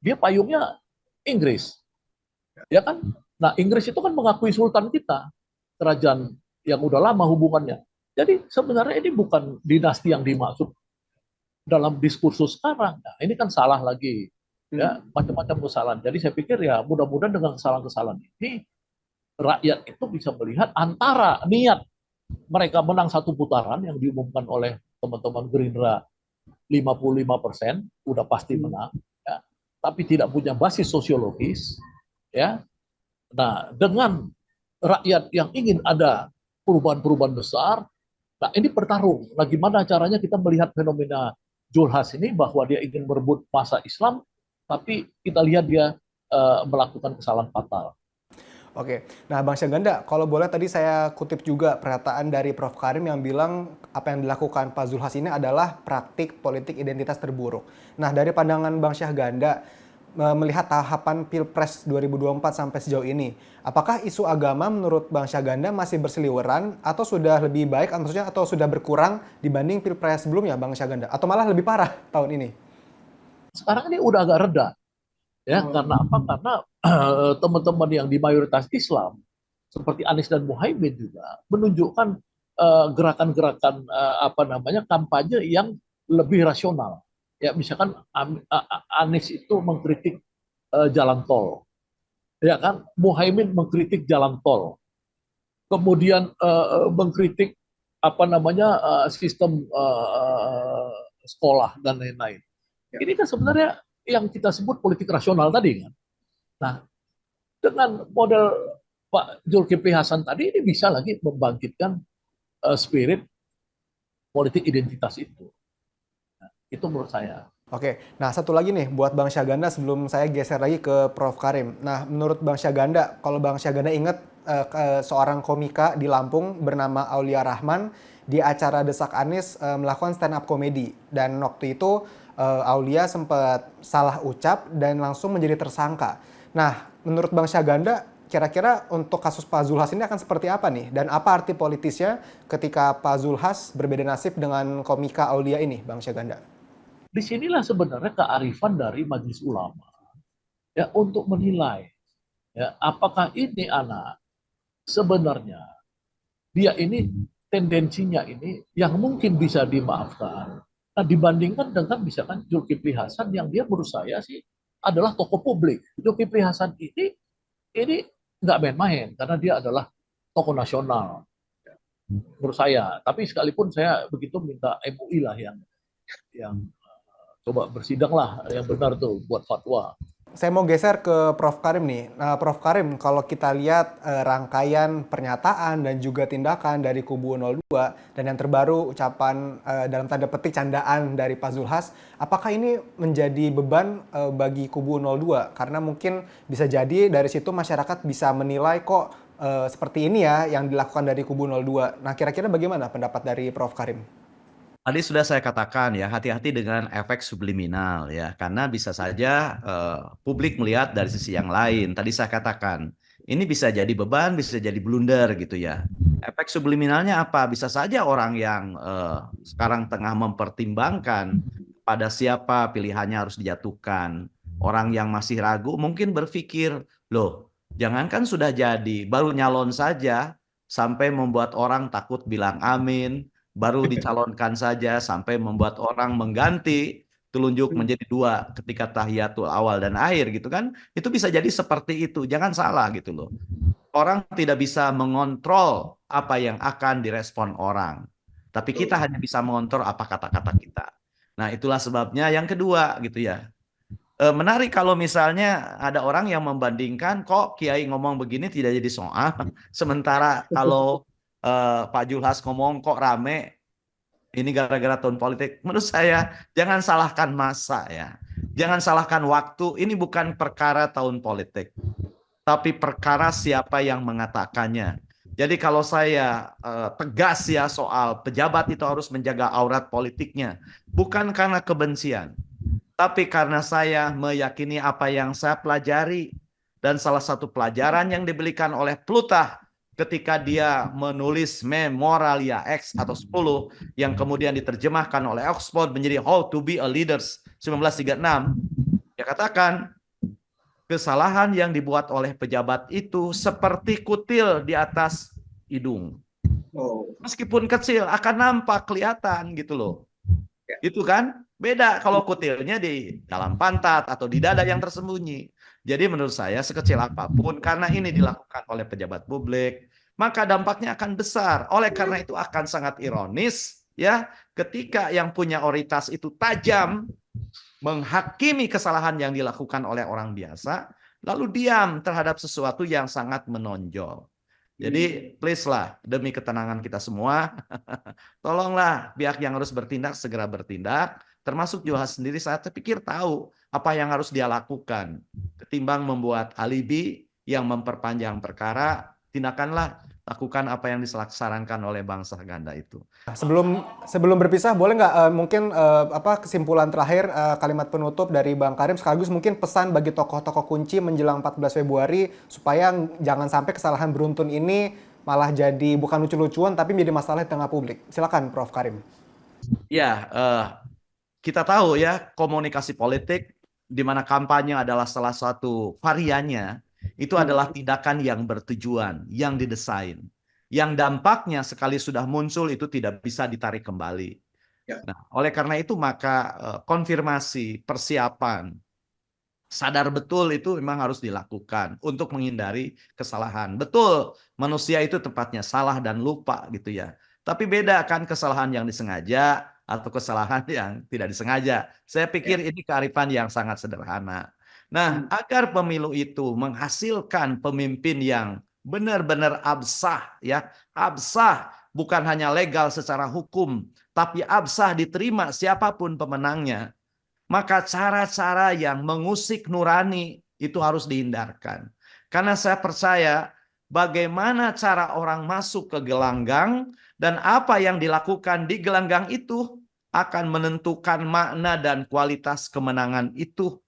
dia payungnya Inggris, ya kan. Nah Inggris itu kan mengakui Sultan kita, kerajaan yang udah lama hubungannya. Jadi sebenarnya ini bukan dinasti yang dimaksud dalam diskursus sekarang. Nah, ini kan salah lagi, ya, macam-macam kesalahan. Jadi saya pikir ya mudah-mudahan dengan kesalahan-kesalahan ini rakyat itu bisa melihat antara niat mereka menang satu putaran yang diumumkan oleh teman-teman Gerindra 55% udah pasti menang, ya, tapi tidak punya basis sosiologis, ya. Nah, dengan rakyat yang ingin ada perubahan-perubahan besar, nah ini bertarung. Nah, gimana caranya kita melihat fenomena Zulhas ini bahwa dia ingin merebut masa Islam, tapi kita lihat dia melakukan kesalahan fatal. Oke, nah Bang Syahganda, kalau boleh tadi saya kutip juga pernyataan dari Prof. Karim yang bilang apa yang dilakukan Pak Zulhas ini adalah praktik politik identitas terburuk. Nah dari pandangan Bang Syahganda, melihat tahapan Pilpres 2024 sampai sejauh ini, apakah isu agama menurut Bang Syahganda masih berseliweran atau sudah lebih baik, maksudnya atau sudah berkurang dibanding Pilpres sebelumnya Bang Syahganda? Atau malah lebih parah tahun ini? Sekarang ini udah agak reda. Ya, karena apa? Karena teman-teman yang di mayoritas Islam seperti Anies dan Muhaimin juga menunjukkan gerakan-gerakan kampanye yang lebih rasional. Ya, misalkan Anies itu mengkritik jalan tol, ya kan? Muhaimin mengkritik jalan tol, kemudian mengkritik sistem sekolah dan lain-lain. Ini kan sebenarnya yang kita sebut politik rasional tadi kan. Nah, dengan model Pak Zulkifli Hasan tadi ini bisa lagi membangkitkan spirit politik identitas itu. Nah, itu menurut saya. Oke, nah satu lagi nih buat Bang Syahganda sebelum saya geser lagi ke Prof. Karim. Nah, menurut Bang Syahganda, kalau Bang Syahganda ingat seorang komika di Lampung bernama Aulia Rahman di acara Desak Anies melakukan stand up komedi, dan waktu itu Aulia sempat salah ucap dan langsung menjadi tersangka. Nah, menurut Bang Syahganda, kira-kira untuk kasus Pak Zulhas ini akan seperti apa nih? Dan apa arti politisnya ketika Pak Zulhas berbeda nasib dengan komika Aulia ini, Bang Syahganda? Disinilah sebenarnya kearifan dari Majelis Ulama, ya, untuk menilai, ya, apakah ini anak sebenarnya dia ini tendensinya ini yang mungkin bisa dimaafkan. Nah, dibandingkan dengan misalkan Zulkifli Hasan yang dia menurut saya sih adalah tokoh publik. Zulkifli Hasan ini nggak main-main karena dia adalah tokoh nasional menurut saya. Tapi sekalipun saya begitu minta MUI lah yang coba bersidang lah yang benar tuh buat fatwa. Saya mau geser ke Prof. Karim nih. Nah, Prof. Karim, kalau kita lihat rangkaian pernyataan dan juga tindakan dari kubu 02 dan yang terbaru ucapan dalam tanda petik candaan dari Pak Zulhas, apakah ini menjadi beban bagi kubu 02? Karena mungkin bisa jadi dari situ masyarakat bisa menilai kok seperti ini ya yang dilakukan dari kubu 02. Nah, kira-kira bagaimana pendapat dari Prof. Karim? Tadi sudah saya katakan ya, hati-hati dengan efek subliminal ya, karena bisa saja publik melihat dari sisi yang lain. Tadi saya katakan, ini bisa jadi beban, bisa jadi blunder gitu ya. Efek subliminalnya apa? Bisa saja orang yang sekarang tengah mempertimbangkan pada siapa pilihannya harus dijatuhkan. Orang yang masih ragu mungkin berpikir, loh, jangankan sudah jadi, baru nyalon saja sampai membuat orang takut bilang amin. Baru dicalonkan saja sampai membuat orang mengganti telunjuk menjadi dua ketika tahiyatul awal dan akhir gitu kan. Itu bisa jadi seperti itu. Jangan salah gitu loh. Orang tidak bisa mengontrol apa yang akan direspon orang. Tapi kita hanya bisa mengontrol apa kata-kata kita. Nah, itulah sebabnya yang kedua gitu ya. Menarik kalau misalnya ada orang yang membandingkan kok Kiai ngomong begini tidak jadi soal. Sementara kalau Pak Julhas ngomong kok rame, ini gara-gara tahun politik. Menurut saya jangan salahkan masa ya. Jangan salahkan waktu. Ini bukan perkara tahun politik, tapi perkara siapa yang mengatakannya. Jadi kalau saya tegas ya soal pejabat itu harus menjaga aurat politiknya, bukan karena kebencian, tapi karena saya meyakini apa yang saya pelajari. Dan salah satu pelajaran yang diberikan oleh Plutarch ketika dia menulis Memoralia X atau 10 yang kemudian diterjemahkan oleh Oxford menjadi How to be a Leaders 1936, dia katakan kesalahan yang dibuat oleh pejabat itu seperti kutil di atas hidung. Meskipun kecil akan nampak kelihatan gitu loh. Itu kan beda kalau kutilnya di dalam pantat atau di dada yang tersembunyi. Jadi menurut saya sekecil apapun karena ini dilakukan oleh pejabat publik, maka dampaknya akan besar. Oleh karena itu akan sangat ironis ya ketika yang punya otoritas itu tajam menghakimi kesalahan yang dilakukan oleh orang biasa, lalu diam terhadap sesuatu yang sangat menonjol. Jadi please lah demi ketenangan kita semua, tolonglah pihak yang harus bertindak segera bertindak, termasuk Julhas sendiri saya pikir tahu apa yang harus dia lakukan. Ketimbang membuat alibi yang memperpanjang perkara, tindakanlah lakukan apa yang disarankan oleh bangsa ganda itu. Sebelum berpisah, boleh nggak mungkin kesimpulan terakhir, kalimat penutup dari Bang Karim, sekaligus mungkin pesan bagi tokoh-tokoh kunci menjelang 14 Februari supaya jangan sampai kesalahan beruntun ini malah jadi bukan lucu-lucuan tapi menjadi masalah di tengah publik. Silakan Prof. Karim. Ya, kita tahu ya komunikasi politik di mana kampanye adalah salah satu variannya, itu adalah tindakan yang bertujuan, yang didesain. Yang dampaknya sekali sudah muncul itu tidak bisa ditarik kembali. Nah, oleh karena itu maka konfirmasi, persiapan, sadar betul itu memang harus dilakukan untuk menghindari kesalahan. Betul, manusia itu tempatnya salah dan lupa gitu ya. Tapi beda kan kesalahan yang disengaja atau kesalahan yang tidak disengaja. Saya pikir ini kearifan yang sangat sederhana. Nah, agar pemilu itu menghasilkan pemimpin yang benar-benar absah ya. Absah bukan hanya legal secara hukum, tapi absah diterima siapapun pemenangnya. Maka cara-cara yang mengusik nurani itu harus dihindarkan. Karena saya percaya bagaimana cara orang masuk ke gelanggang dan apa yang dilakukan di gelanggang itu akan menentukan makna dan kualitas kemenangan itu.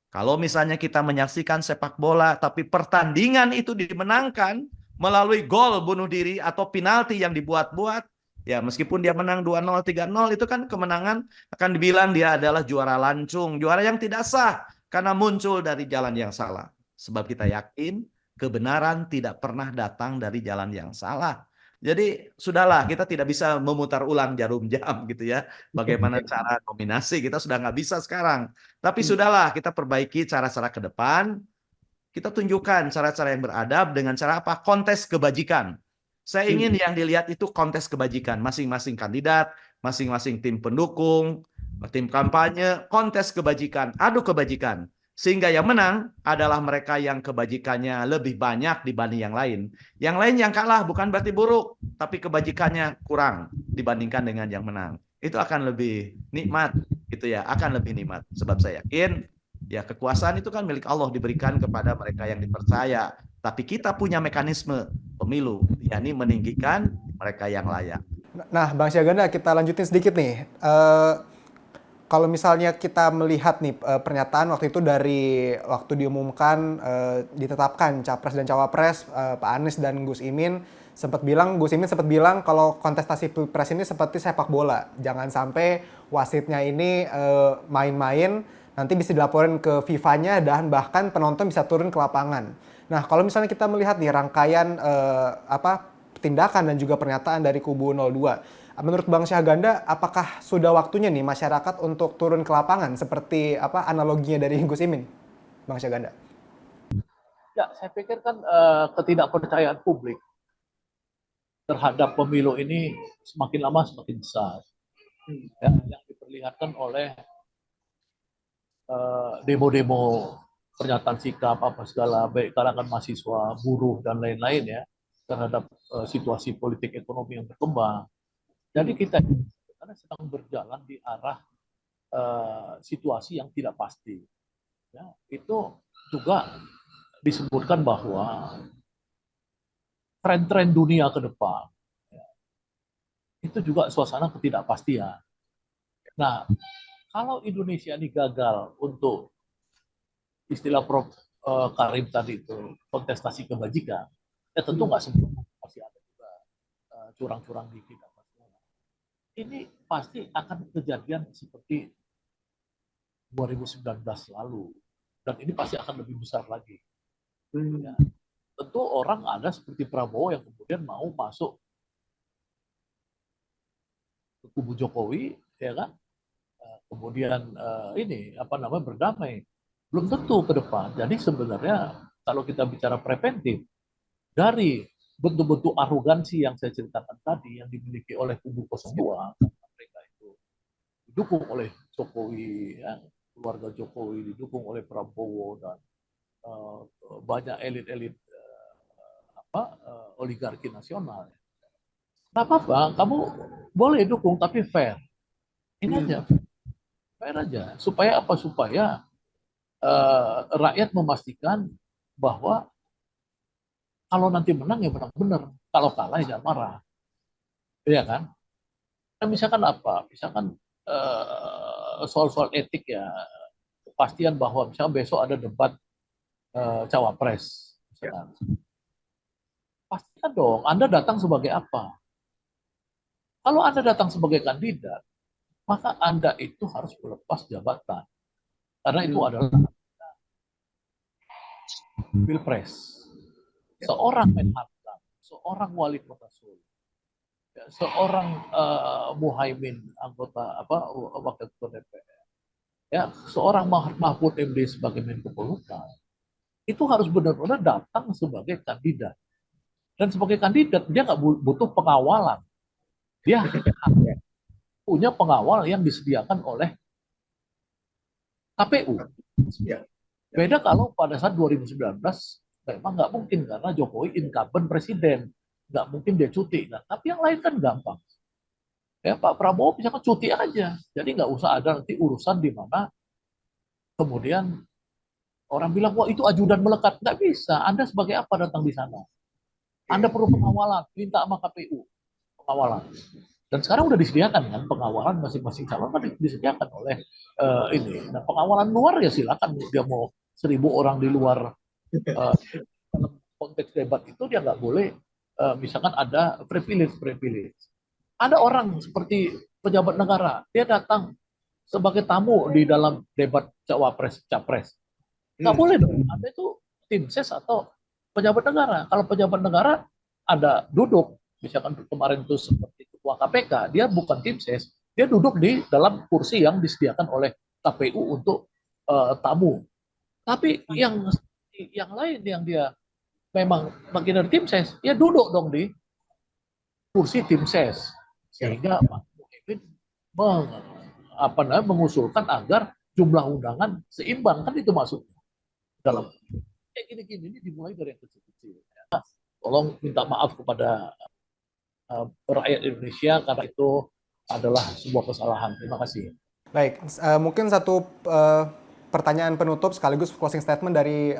Kalau misalnya kita menyaksikan sepak bola, tapi pertandingan itu dimenangkan melalui gol bunuh diri atau penalti yang dibuat-buat, ya meskipun dia menang 2-0, 3-0, itu kan kemenangan akan dibilang dia adalah juara lancung, juara yang tidak sah, karena muncul dari jalan yang salah. Sebab kita yakin kebenaran tidak pernah datang dari jalan yang salah. Jadi sudahlah, kita tidak bisa memutar ulang jarum jam gitu ya. Bagaimana cara nominasi, kita sudah nggak bisa sekarang. Tapi sudahlah, kita perbaiki cara-cara ke depan. Kita tunjukkan cara-cara yang beradab dengan cara apa? Kontes kebajikan. Saya ingin yang dilihat itu kontes kebajikan. Masing-masing kandidat, masing-masing tim pendukung, tim kampanye, kontes kebajikan, adu kebajikan. Sehingga yang menang adalah mereka yang kebajikannya lebih banyak dibanding yang lain. Yang lain yang kalah bukan berarti buruk, tapi kebajikannya kurang dibandingkan dengan yang menang. Itu akan lebih nikmat, gitu ya, akan lebih nikmat. Sebab saya yakin, ya kekuasaan itu kan milik Allah, diberikan kepada mereka yang dipercaya. Tapi kita punya mekanisme pemilu, yakni meninggikan mereka yang layak. Nah, Bang Syahganda, kita lanjutin sedikit nih. Kalau misalnya kita melihat nih pernyataan waktu itu dari waktu diumumkan ditetapkan capres dan cawapres Pak Anies dan Gus Imin Gus Imin sempat bilang kalau kontestasi pilpres ini seperti sepak bola, jangan sampai wasitnya ini main-main, nanti bisa dilaporin ke FIFA-nya dan bahkan penonton bisa turun ke lapangan. Nah, kalau misalnya kita melihat nih rangkaian tindakan dan juga pernyataan dari kubu 02, menurut Bang Syahganda, apakah sudah waktunya nih masyarakat untuk turun ke lapangan seperti analoginya dari Gus Imin, Bang Syahganda? Ya, saya pikir kan ketidakpercayaan publik terhadap pemilu ini semakin lama semakin besar. Ya, yang diperlihatkan oleh demo-demo, pernyataan sikap apa segala, baik kalangan mahasiswa, buruh dan lain-lain ya, terhadap situasi politik ekonomi yang berkembang. Jadi kita karena sedang berjalan di arah situasi yang tidak pasti. Ya, itu juga disebutkan bahwa tren-tren dunia ke depan ya, itu juga suasana ketidakpastian. Nah, kalau Indonesia ini gagal untuk istilah Prof. Karim tadi itu kontestasi kebajikan, ya tentu nggak sempurna, pasti ada juga curang-curang dikit. Ini pasti akan kejadian seperti 2019 lalu, dan ini pasti akan lebih besar lagi. Ya. Tentu orang ada seperti Prabowo yang kemudian mau masuk ke kubu Jokowi, ya kan? Kemudian berdamai. Belum tentu ke depan. Jadi sebenarnya kalau kita bicara preventif, dari bentuk-bentuk arogansi yang saya ceritakan tadi yang dimiliki oleh kubu 02, mereka itu didukung oleh Jokowi, ya, keluarga Jokowi didukung oleh Prabowo dan banyak elit-elit oligarki nasional. Tidak apa-apa, kamu boleh dukung tapi fair. Ini aja, fair aja. Supaya apa? Supaya rakyat memastikan bahwa kalau nanti menang ya menang benar, kalau kalah ya jangan marah, ya kan? Nah, misalkan apa? Misalkan soal-soal etik ya, kepastian bahwa misalkan besok ada debat cawapres, misalkan. Pastikan dong, Anda datang sebagai apa? Kalau Anda datang sebagai kandidat, maka Anda itu harus melepas jabatan, karena itu adalah pilpres. Seorang Menhan, seorang wali kota Solo, seorang Muhaimin anggota wakil ketua DPR, ya seorang Mahfud MD sebagai Menko Polhukam, itu harus benar-benar datang sebagai kandidat. Dan sebagai kandidat dia nggak butuh pengawalan, dia punya pengawal yang disediakan oleh KPU. Beda kalau pada saat 2019 memang nggak mungkin karena Jokowi incumbent presiden, nggak mungkin dia cuti. Nah, tapi yang lain kan gampang. Ya Pak Prabowo misalkan cuti aja, jadi nggak usah ada nanti urusan di mana kemudian orang bilang wah itu ajudan melekat. Nggak bisa. Anda sebagai apa datang di sana? Anda perlu pengawalan, minta sama KPU pengawalan. Dan sekarang udah disediakan kan pengawalan masing-masing calon kan disediakan oleh ini. Nah pengawalan luar ya silakan dia mau 1.000 orang di luar dalam konteks debat itu dia nggak boleh misalkan ada privilege. Ada orang seperti pejabat negara, dia datang sebagai tamu di dalam debat cawapres capres. Nggak boleh dong. Anda itu tim ses atau pejabat negara. Kalau pejabat negara ada duduk, misalkan kemarin itu seperti ketua KPK, dia bukan tim ses, dia duduk di dalam kursi yang disediakan oleh KPU untuk tamu. Tapi yang lain yang dia memang bagian dari tim ses, ya duduk dong di kursi tim ses. Sehingga Pak Muhyiddin mengusulkan agar jumlah undangan seimbang, kan itu maksudnya. Dalam kayak gini-gini ini dimulai dari yang kecil-kecil. Ya. Tolong minta maaf kepada rakyat Indonesia karena itu adalah sebuah kesalahan. Terima kasih. Baik, mungkin satu pertanyaan penutup sekaligus closing statement dari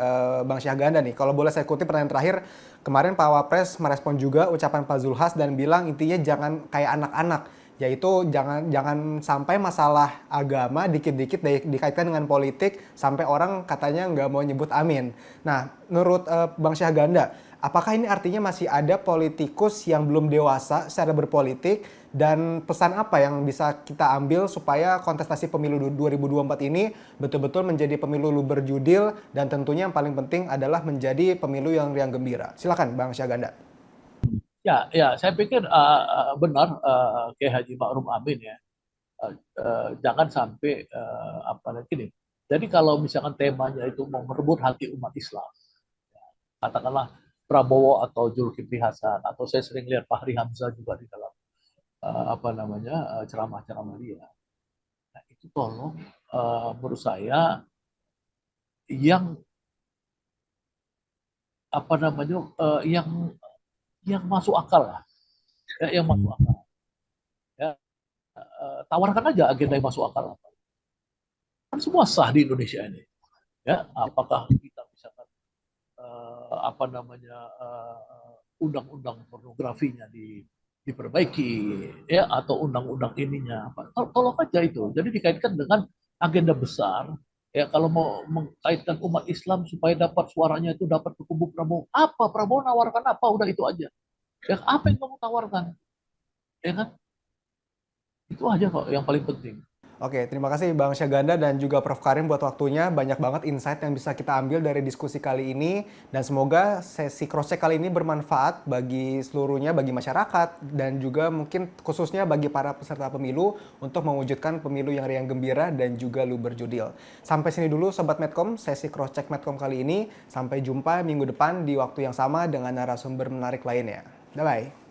Bang Syahganda nih. Kalau boleh saya kutip pertanyaan terakhir, kemarin Pak Wapres merespon juga ucapan Pak Zulhas dan bilang intinya jangan kayak anak-anak, yaitu jangan sampai masalah agama dikit-dikit dikaitkan dengan politik sampai orang katanya nggak mau nyebut amin. Nah, menurut Bang Syahganda, apakah ini artinya masih ada politikus yang belum dewasa secara berpolitik, dan pesan apa yang bisa kita ambil supaya kontestasi pemilu 2024 ini betul-betul menjadi pemilu berjudil dan tentunya yang paling penting adalah menjadi pemilu yang riang gembira. Silakan Bang Syahganda. Ya, saya pikir benar Kiai Haji Ma'ruf Amin ya. Jangan sampai apa lagi nih. Jadi kalau misalkan temanya itu mau merebut hati umat Islam, katakanlah Prabowo atau Zulkifli Hasan, atau saya sering lihat Fahri Hamzah juga di dalam ceramah-ceramah dia. Nah, itu tolong menurut saya yang yang masuk akal lah, yang masuk akal. Ya, tawarkan aja agenda yang masuk akal. Kan semua sah di Indonesia ini. Ya, apakah kita misalkan undang-undang pornografinya diperbaiki, ya, atau undang-undang ininya apa? Tolong aja itu. Jadi dikaitkan dengan agenda besar. Ya, kalau mau mengkaitkan umat Islam supaya dapat suaranya itu dapat ke kubu Prabowo, apa Prabowo nawarkan apa, udah itu aja. Ya, apa yang kamu tawarkan? Ya kan? Itu aja kok yang paling penting. Oke, terima kasih Bang Syahganda dan juga Prof. Karim buat waktunya. Banyak banget insight yang bisa kita ambil dari diskusi kali ini. Dan semoga sesi cross-check kali ini bermanfaat bagi seluruhnya, bagi masyarakat. Dan juga mungkin khususnya bagi para peserta pemilu untuk mewujudkan pemilu yang riang gembira dan juga berjudil. Sampai sini dulu Sobat Medcom, sesi cross-check Medcom kali ini. Sampai jumpa minggu depan di waktu yang sama dengan narasumber menarik lainnya. Bye-bye.